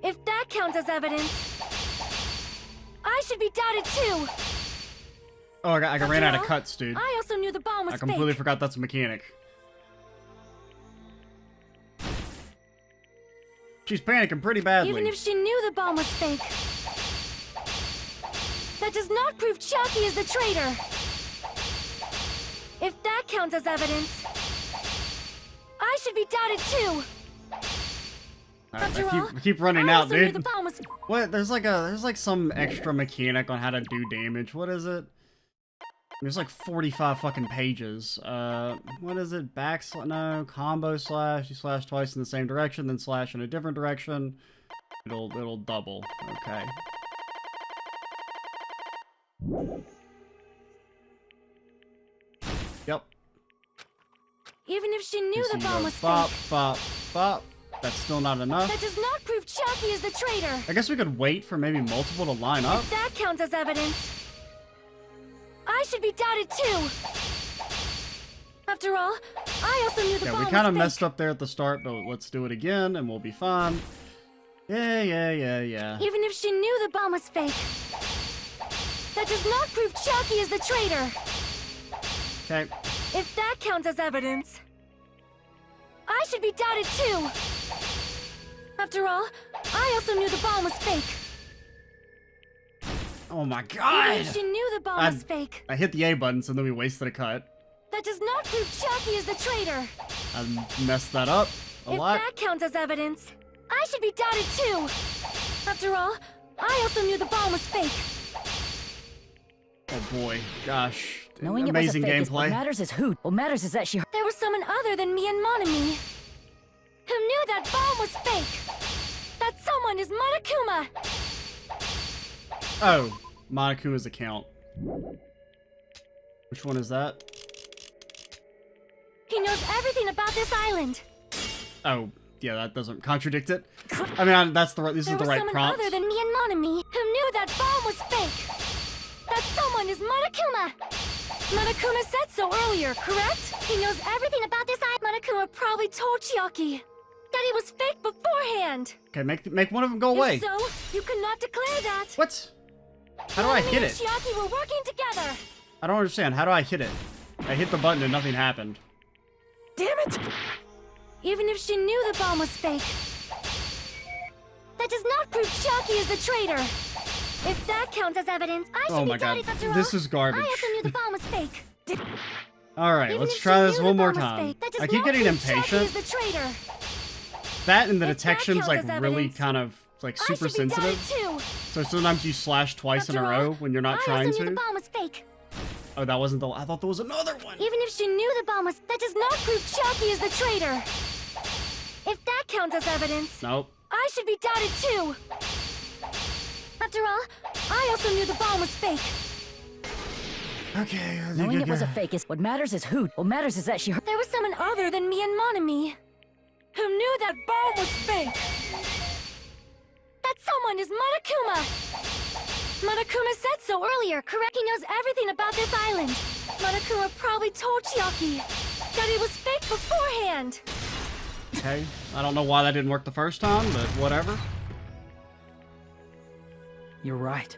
If that counts as evidence, I should be doubted too! Oh, I ran out of cuts, dude. I also knew the bomb was I completely fake. forgot that's a mechanic. She's panicking pretty badly. Even if she knew the bomb was fake, that does not prove Chucky is the traitor. If that counts as evidence, I should be doubted too. After all, I keep running I out, also knew dude. the bomb was... What? There's like some extra mechanic on how to do damage. What is it? There's like 45 fucking pages. What is it? No, combo slash. You slash twice in the same direction, then slash in a different direction. It'll double. Okay. Yep. Even if she knew the bomb was bop, fake, bop, bop. That's still not enough. that does not prove Chucky is the traitor. I guess we could wait for maybe multiple to line up. If that counts as evidence, I should be doubted too. After all, I also knew the bomb Yeah, we kind of messed up there at the start, but let's do it again and we'll be fine. Yeah. Even if she knew the bomb was fake, that does not prove Chucky is the traitor. Okay. If that counts as evidence, I should be doubted too. After all, I also knew the bomb was fake. Oh my Even god! if she knew the bomb was fake, I hit the A button, so then we wasted a cut. that does not prove Chucky is the traitor. I messed that up a lot. If that counts as evidence, I should be doubted too. After all, I also knew the bomb was fake. Oh boy, gosh. Knowing Amazing it was a fake gameplay. what matters is who. What matters is that she... There was someone other than me and Monami who knew that bomb was fake. That someone is Monokuma. Oh, Monakuma's account. Which one is that? He knows everything about this island. Oh, yeah, that doesn't contradict it. I mean, this is the right There was someone prompt. other than me and Monami who knew that bomb was fake. That someone is Monokuma. Monokuma said so earlier, correct? He knows everything about this island. Monokuma probably told Chiaki that he was fake beforehand. Okay, make one of them go away. If so, you could not declare that. What? How do I hit Monami it? and Chiaki were working together. I don't understand. How do I hit it? I hit the button and nothing happened. Damn it! Even if she knew the bomb was fake, that does not prove Chiaki is the traitor. If that counts as evidence, I should Oh be my god, doubted after all. this is garbage. I also knew the bomb was fake. Alright, Even let's if try she this knew one the more bomb was time. fake, that does I keep not getting prove Chucky impatient. is the traitor. That and the If that detection's counts like as really evidence, kind of like I super should be doubted sensitive. too. So sometimes you slash twice in a After all, row when you're not I trying also knew to. the bomb was fake. Oh, that wasn't the. I thought there was another one. Even if she knew the bomb was, that does not prove Chucky is the traitor. If that counts as evidence, Nope. I should be doubted too. After all, I also knew the bomb was fake. Okay. Knowing it was a fake is... What matters is who. What matters is that she... There was someone other than me and Monami who knew that bomb was fake. That someone is Monokuma. Monokuma said so earlier, correct? He knows everything about this island. Monokuma probably told Chiaki that he was fake beforehand. Okay. I don't know why that didn't work the first time, but whatever. You're right.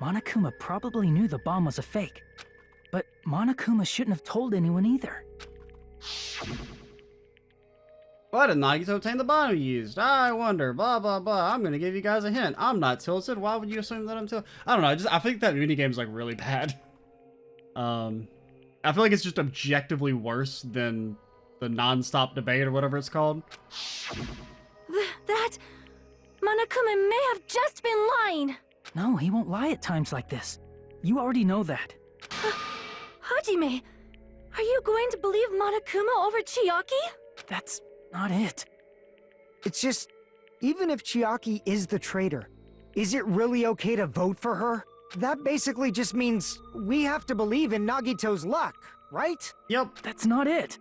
Monokuma probably knew the bomb was a fake. But Monokuma shouldn't have told anyone either. Why did Nagito obtain the bomb you used? I wonder. Blah blah blah. I'm gonna give you guys a hint. I'm not tilted. Why would you assume that I'm tilted? I don't know. I think that minigame's like really bad. I feel like it's just objectively worse than the non-stop debate or whatever it's called. That... Monokuma may have just been lying. No, he won't lie at times like this. You already know that. Hajime, Are you going to believe Monokuma over Chiaki? That's not it. It's just, even if Chiaki is the traitor, is it really okay to vote for her? That basically just means we have to believe in Nagito's luck, right? Yep. That's not it.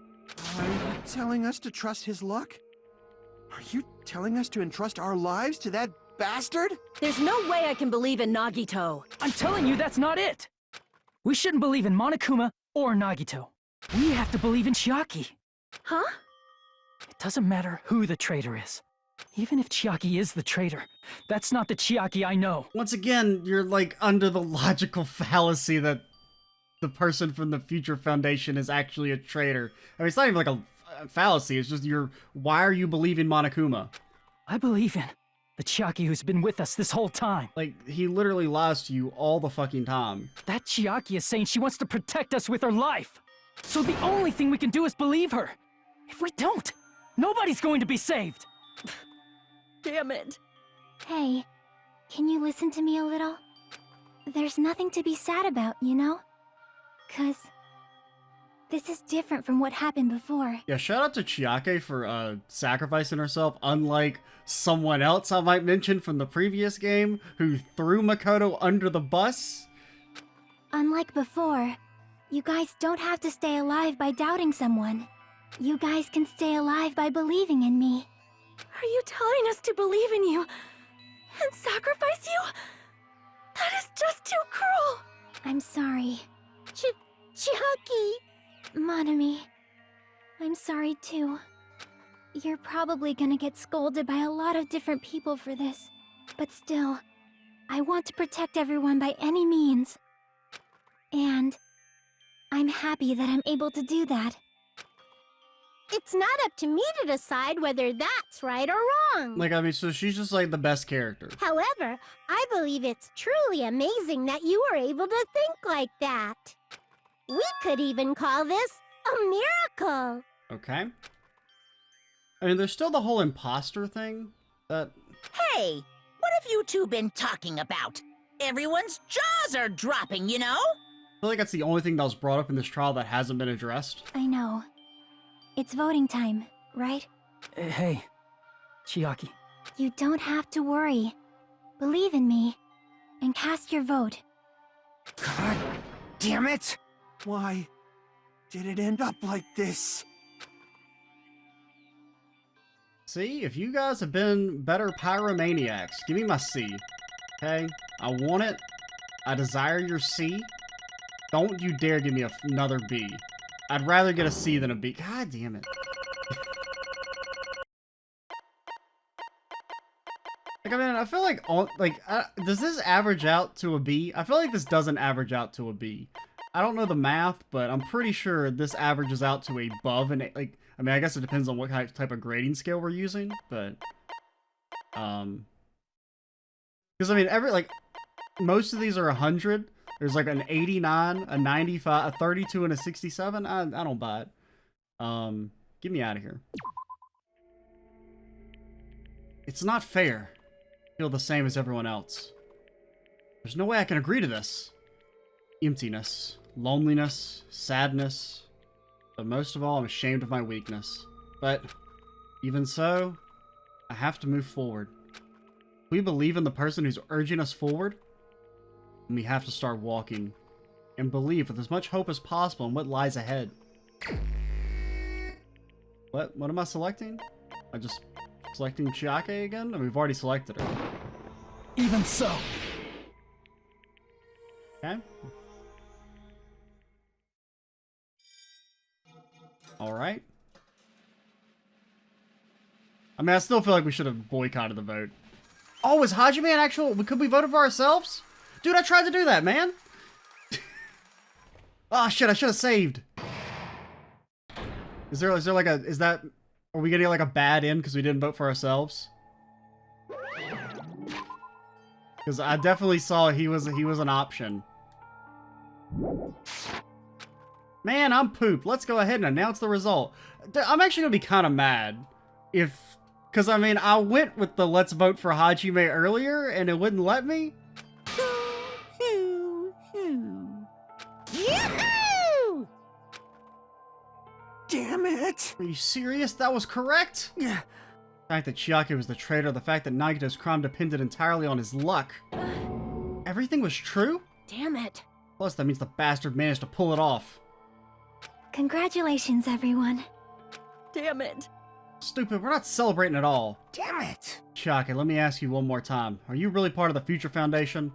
Are you telling us to trust his luck? Are you telling us to entrust our lives to that bastard? There's no way I can believe in Nagito. I'm telling you, that's not it. We shouldn't believe in Monokuma or Nagito. We have to believe in Chiaki. Huh? It doesn't matter who the traitor is. Even if Chiaki is the traitor, that's not the Chiaki I know. Once again, you're like under the logical fallacy that the person from the Future Foundation is actually a traitor. I mean, it's not even like a fallacy, it's just why are you believing Monokuma? I believe in the Chiaki who's been with us this whole time. Like, he literally lies to you all the fucking time. That Chiaki is saying she wants to protect us with her life. So the only thing we can do is believe her. If we don't, nobody's going to be saved. Damn it. Hey, can you listen to me a little? There's nothing to be sad about, you know? 'Cause this is different from what happened before. Yeah, shout out to Chiaki for sacrificing herself, unlike someone else I might mention from the previous game who threw Makoto under the bus. Unlike before, you guys don't have to stay alive by doubting someone. You guys can stay alive by believing in me. Are you telling us to believe in you and sacrifice you? That is just too cruel. I'm sorry. Chiaki! Monami, I'm sorry too. You're probably gonna get scolded by a lot of different people for this, but still, I want to protect everyone by any means. And I'm happy that I'm able to do that. It's not up to me to decide whether that's right or wrong. Like, I mean, so she's just like the best character. However, I believe it's truly amazing that you were able to think like that. We could even call this a miracle. Okay. I mean, there's still the whole imposter thing that... Hey, what have you two been talking about? Everyone's jaws are dropping, you know? I feel like that's the only thing that was brought up in this trial that hasn't been addressed. I know. It's voting time, right? Hey, Chiaki. You don't have to worry. Believe in me, and cast your vote. God damn it! Why did it end up like this? See, if you guys have been better pyromaniacs, give me my C. Okay? I want it. I desire your C. Don't you dare give me another B. I'd rather get a C than a B. God damn it. Like, I mean, I feel like, does this average out to a B? I feel like this doesn't average out to a B. I don't know the math, but I'm pretty sure this averages out to above an, like, I mean, I guess it depends on what type of grading scale we're using, but, because, I mean, most of these are 100. There's like an 89, a 95, a 32, and a 67. I don't buy it. Get me out of here. It's not fair. I feel the same as everyone else. There's no way I can agree to this. Emptiness, loneliness, sadness. But most of all, I'm ashamed of my weakness. But even so, I have to move forward. We believe in the person who's urging us forward. And we have to start walking and believe with as much hope as possible in what lies ahead. What am I selecting? I just selecting Chiaki again? We've already selected her. Even so. Okay. Alright. I mean, I still feel like we should have boycotted the vote. Oh, is Hajime an actual... Could we vote for ourselves? Dude, I tried to do that, man. Oh, shit, I should have saved. Is there like a... Is that... Are we getting like a bad end because we didn't vote for ourselves? Because I definitely saw he was an option. Man, I'm pooped. Let's go ahead and announce the result. I'm actually going to be kind of mad if... Because, I mean, I went with the let's vote for Hajime earlier, and it wouldn't let me. Yahoo! Damn it! Are you serious? That was correct? Yeah. The fact that Chiaki was the traitor, the fact that Nagito's crime depended entirely on his luck. Everything was true? Damn it. Plus, that means the bastard managed to pull it off. Congratulations, everyone. Damn it. Stupid, we're not celebrating at all. Damn it! Chiaki, let me ask you one more time. Are you really part of the Future Foundation?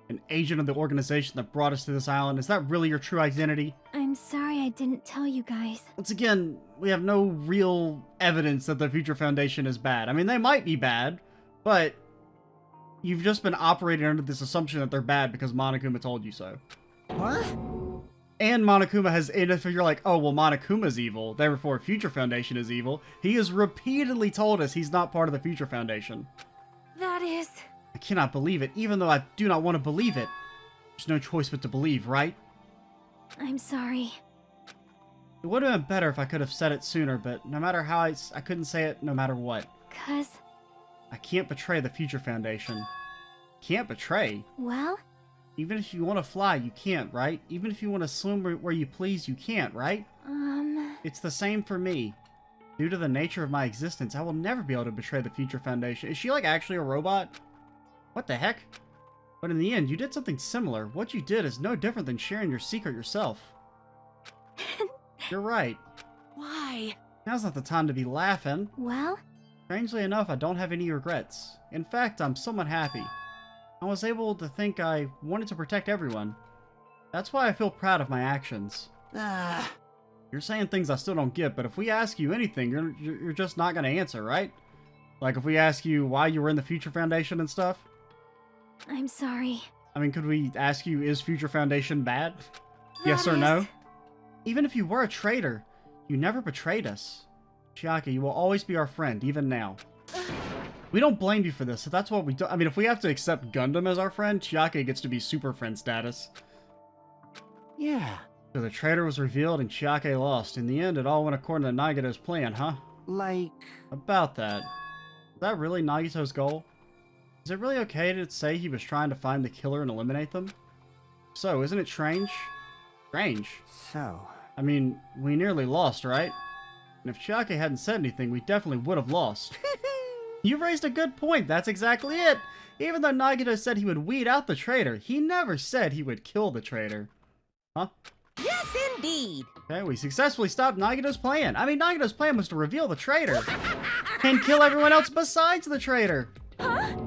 An agent of the organization that brought us to this island? Is that really your true identity? I'm sorry I didn't tell you guys. Once again, we have no real evidence that the Future Foundation is bad. I mean, they might be bad, but you've just been operating under this assumption that they're bad because Monokuma told you so. What? And Monokuma has, and if you're like, oh, well, Monokuma's evil, therefore Future Foundation is evil, he has repeatedly told us he's not part of the Future Foundation. That is... I cannot believe it, even though I do not want to believe it. There's no choice but to believe, right? I'm sorry. It would have been better if I could have said it sooner, but no matter how I couldn't say it no matter what. 'Cause... I can't betray the Future Foundation. Can't betray? well... Even if you want to fly, you can't, right? Even if you want to swim where you please, you can't, right? It's the same for me. Due to the nature of my existence, I will never be able to betray the Future Foundation. Is she, like, actually a robot? What the heck? But in the end, you did something similar. What you did is no different than sharing your secret yourself. You're right. Why? Now's not the time to be laughing. well... Strangely enough, I don't have any regrets. In fact, I'm somewhat happy. I was able to think I wanted to protect everyone. That's why I feel proud of my actions. You're saying things I still don't get, but if we ask you anything, you're just not going to answer, right? Like if we ask you why you were in the Future Foundation and stuff? I'm sorry. I mean, could we ask you, is Future Foundation bad? Yes That or no? is- Even if you were a traitor, you never betrayed us. Chiaki, you will always be our friend, even now. We don't blame you for this, if that's what we do. I mean, if we have to accept Gundam as our friend, Chiaki gets to be super friend status. Yeah. So the traitor was revealed and Chiaki lost. In the end, it all went according to Nagito's plan, huh? Like... About that. Is that really Nagito's goal? Is it really okay to say he was trying to find the killer and eliminate them? So, isn't it strange? Strange. So... I mean, we nearly lost, right? And if Chiaki hadn't said anything, we definitely would have lost. You raised a good point, that's exactly it! Even though Nagito said he would weed out the traitor, he never said he would kill the traitor. Huh? Yes, indeed. Okay, we successfully stopped Nagito's plan. I mean, Nagito's plan was to reveal the traitor. And kill everyone else besides the traitor. Huh?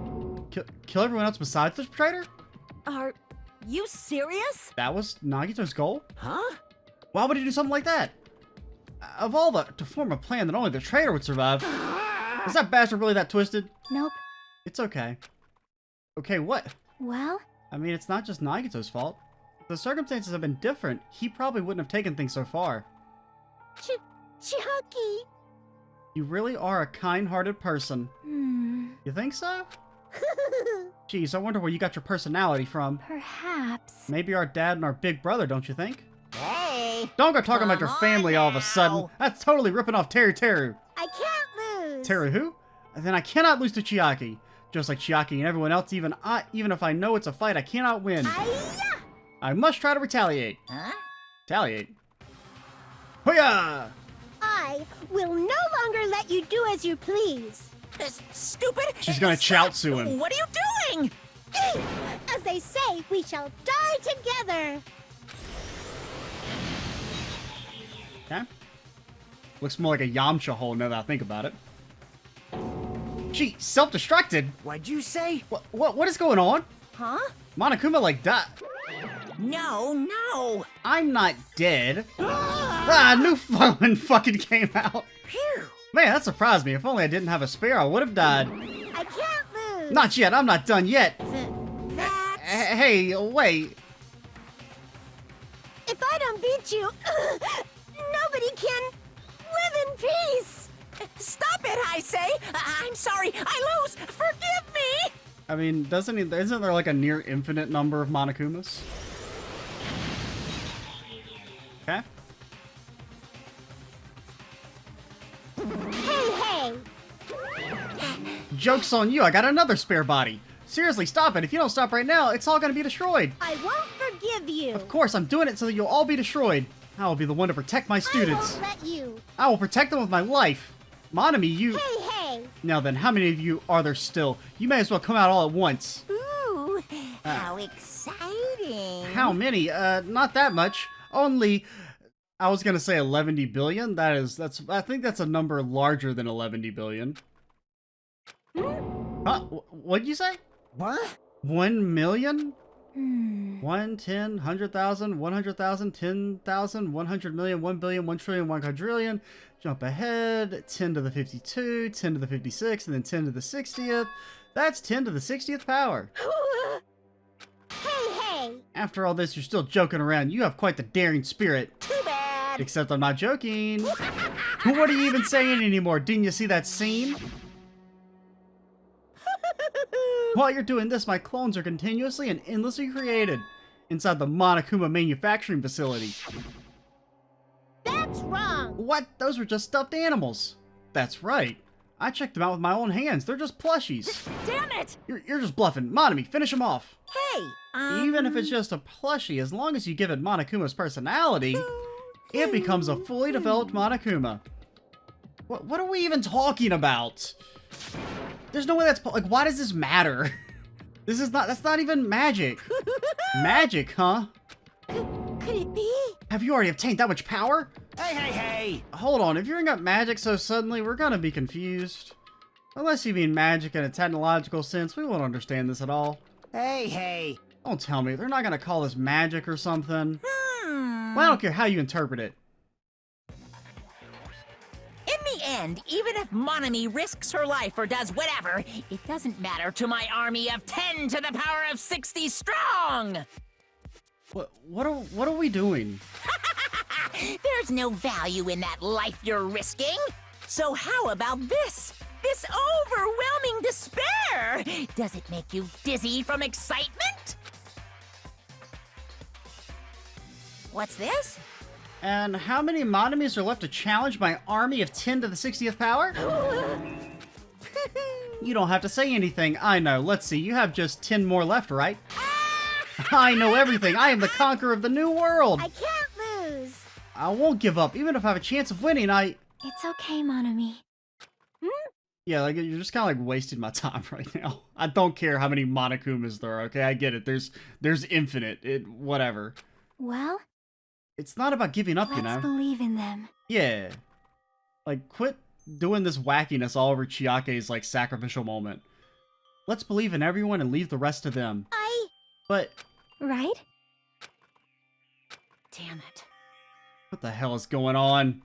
Kill everyone else besides the traitor? Are you serious? That was Nagito's goal? Huh? Why would he do something like that? Of all to form a plan that only the traitor would survive. Is that bastard really that twisted? Nope. It's okay. Okay, what? well... I mean, it's not just Nagito's fault. If the circumstances have been different, he probably wouldn't have taken things so far. Chiaki. You really are a kind-hearted person. You think so? Geez, I wonder where you got your personality from. perhaps... Maybe our dad and our big brother, don't you think? Hey. Don't go talking about Come your on family all of a sudden. now. That's totally ripping off Teru. I can't lose. Teru who? Then I cannot lose to Chiaki. Just like Chiaki and everyone else, even if I know it's a fight, I cannot win. Hi-ya! I must try to retaliate. Huh? Retaliate. Hoo-yah! I will no longer let you do as you please. Stupid. She's gonna chiaotzu him. What are you doing? As they say, we shall die together. Okay. Looks more like a Yamcha hole now that I think about it. Gee, self-destructed? What'd you say? What is going on? Huh? Monokuma like that. No. I'm not dead. New phone fucking came out. Phew. Man, that surprised me. If only I didn't have a spare, I would have died. I can't lose. Not yet, I'm not done yet. That's... Hey, wait. If I don't beat you, nobody can live in peace. Stop it, I say. I'm sorry. I lose. Forgive me. I mean, isn't there like a near infinite number of Monokumas? Okay. Hey. Joke's on you, I got another spare body. Seriously, stop it. If you don't stop right now, it's all gonna be destroyed. I won't forgive you. Of course, I'm doing it so that you'll all be destroyed. I will be the one to protect my I students. won't let you. I will protect them with my life. Monami, you... Hey! Now then, how many of you are there still? You may as well come out all at once. Ooh, how exciting. How many? Not that much. Only... I was gonna say 11 billion. I think that's a number larger than 11 billion. Huh? What'd you say? What? 1 million? 1, 10, 100,000, 100,000, 10,000, 100 million, 1 billion, 1 trillion, 1 quadrillion. Jump ahead, 10 to the 52, 10 to the 56, and then 10 to the 60th. That's 10 to the 60th power. Hey! After all this, you're still joking around. You have quite the daring spirit. Too bad. Except I'm not joking. What are you even saying anymore? Didn't you see that scene? While you're doing this, my clones are continuously and endlessly created inside the Monokuma manufacturing facility. That's wrong! What? Those were just stuffed animals. That's right. I checked them out with my own hands. They're just plushies. Damn it! You're just bluffing. Monami, finish them off. Hey, Even if it's just a plushie, as long as you give it Monokuma's personality, it becomes a fully developed Monokuma. What are we even talking about? There's no way that's... Like, why does this matter? That's not even magic. Magic, huh? Could it be? Have you already obtained that much power? Hey! Hold on, if you're got magic so suddenly, we're gonna be confused. Unless you mean magic in a technological sense, we won't understand this at all. Hey! Don't tell me, they're not gonna call this magic or something. Hmm. Well, I don't care how you interpret it. In the end, even if Monami risks her life or does whatever, it doesn't matter to my army of 10 to the power of 60 strong! What are we doing? There's no value in that life you're risking. So how about this? This overwhelming despair! Does it make you dizzy from excitement? What's this? And how many Monomies are left to challenge my army of 10 to the 60th power? You don't have to say anything, I know. Let's see, you have just 10 more left, right? I know everything. I am the conqueror of the new world. I can't lose. I won't give up, even if I have a chance of winning. It's okay, Monami. Yeah, like, you're just kind of like wasting my time right now. I don't care how many Monokumas there are, okay? I get it. There's infinite. Whatever. Well, It's not about giving up, you know? let's believe in them. Yeah. Like, quit doing this wackiness all over Chiake's, like, sacrificial moment. Let's believe in everyone and leave the rest to them. But, Right? Damn it. what the hell is going on?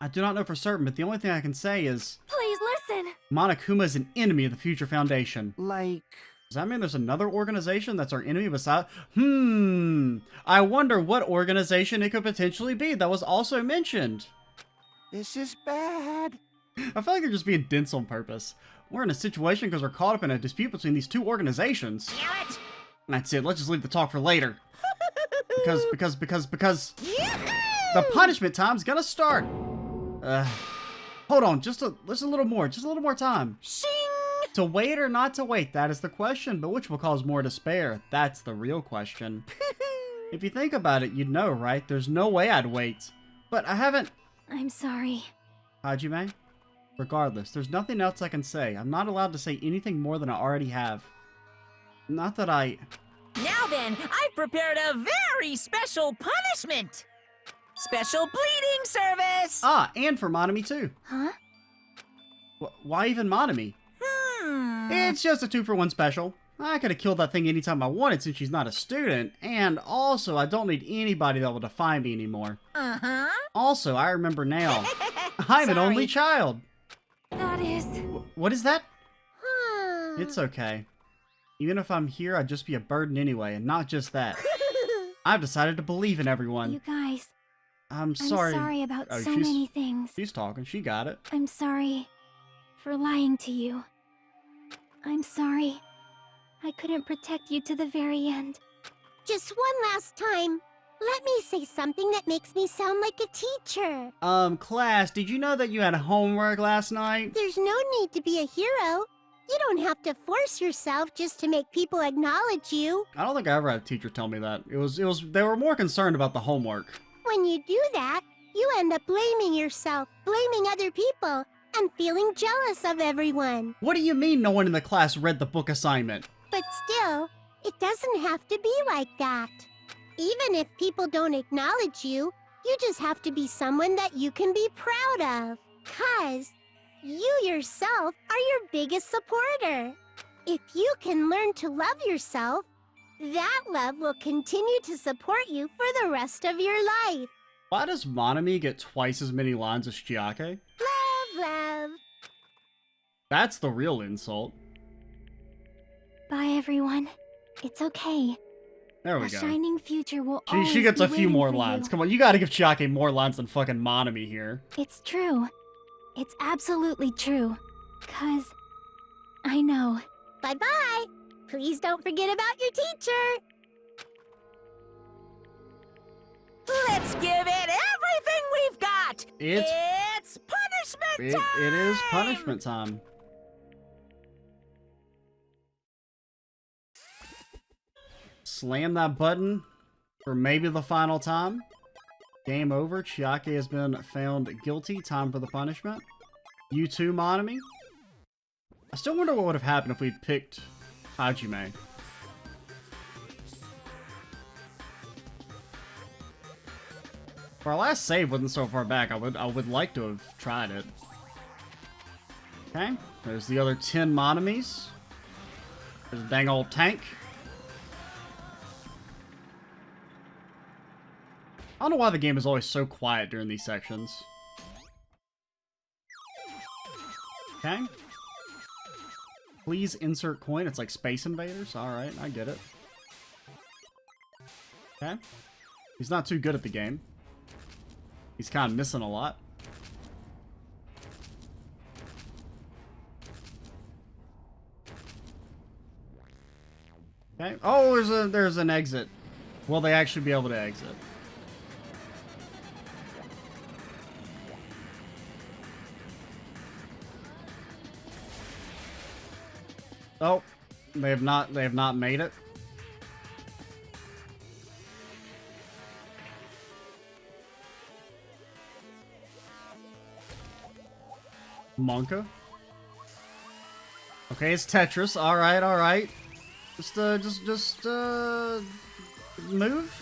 I do not know for certain, but the only thing I can say is... Please listen. Monokuma is an enemy of the Future Foundation. Like... Does that mean there's another organization that's our enemy besides... I wonder what organization it could potentially be that was also mentioned. This is bad. I feel like they're just being dense on purpose. We're in a situation because we're caught up in a dispute between these two organizations. Damn it! That's it, let's just leave the talk for later. Because the punishment time's gonna start. Hold on, just a little more time. Shing! To wait or not to wait, that is the question, but which will cause more despair? That's the real question. If you think about it, you'd know, right? There's no way I'd wait. But I haven't... I'm sorry. Hajime? Regardless, there's nothing else I can say. I'm not allowed to say anything more than I already have. Not that I... Now then, I've prepared a very special punishment! Special bleeding service! Ah, and for Monami too. Huh? Why even Monami? It's just a 2-for-1 special. I could have killed that thing anytime I wanted since she's not a student, and also I don't need anybody that will defy me anymore. Uh-huh. Also, I remember now. I'm an only child. That is... What is that? It's okay. Even if I'm here, I'd just be a burden anyway, and not just that. I've decided to believe in everyone. You guys, I'm sorry. I'm sorry about Oh, so many things. She's talking. She got it. I'm sorry for lying to you. I'm sorry. I couldn't protect you to the very end. Just one last time. Let me say something that makes me sound like a teacher. Class, did you know that you had homework last night? There's no need to be a hero. You don't have to force yourself just to make people acknowledge you. I don't think I ever had a teacher tell me that. They were more concerned about the homework. when you do that, you end up blaming yourself, blaming other people, and feeling jealous of everyone. What do you mean no one in the class read the book assignment? But still, it doesn't have to be like that. Even if people don't acknowledge you, you just have to be someone that you can be proud of. 'Cause you yourself are your biggest supporter. If you can learn to love yourself, that love will continue to support you for the rest of your life. Why does Monami get twice as many lines as Chiake? Love, love. That's the real insult. Bye, everyone. It's okay. There we A go. shining future will always She gets be a few waiting more for lines. you. Come on, you gotta give Chiake more lines than fucking Monami here. It's true. It's absolutely true. 'Cause I know. Bye-bye. Please don't forget about your teacher. Let's give it everything we've got! It's punishment time! It is punishment time. Slam that button for maybe the final time. Game over. Chiake has been found guilty. Time for the punishment. You too, Monami. I still wonder what would have happened if we'd picked Hajime. If our last save wasn't so far back, I would like to have tried it. Okay, there's the other 10 Monamis. There's a dang old tank. I don't know why the game is always so quiet during these sections. Okay. Please insert coin. It's like Space Invaders. Alright, I get it. Okay. He's not too good at the game. He's kind of missing a lot. Okay. Oh, there's an exit. Will they actually be able to exit? Oh, they have not made it. Monka. Okay, it's Tetris. All right. Just move.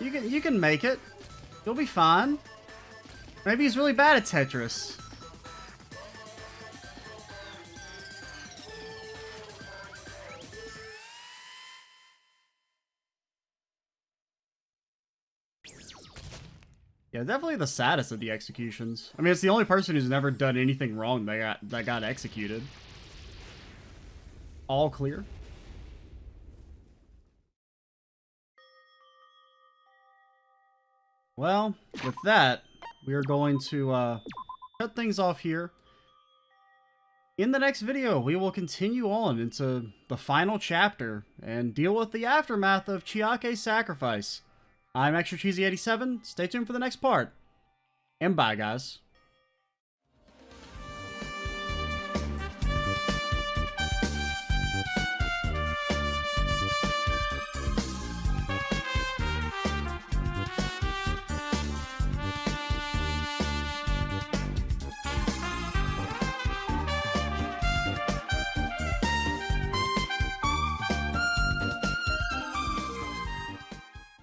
You can make it. You'll be fine. Maybe he's really bad at Tetris. Yeah, definitely the saddest of the executions. I mean, it's the only person who's never done anything wrong that got executed. All clear. Well, with that, we are going to cut things off here. In the next video, we will continue on into the final chapter and deal with the aftermath of Chiake's sacrifice. I'm Extra Cheesy 87. Stay tuned for the next part. And bye, guys.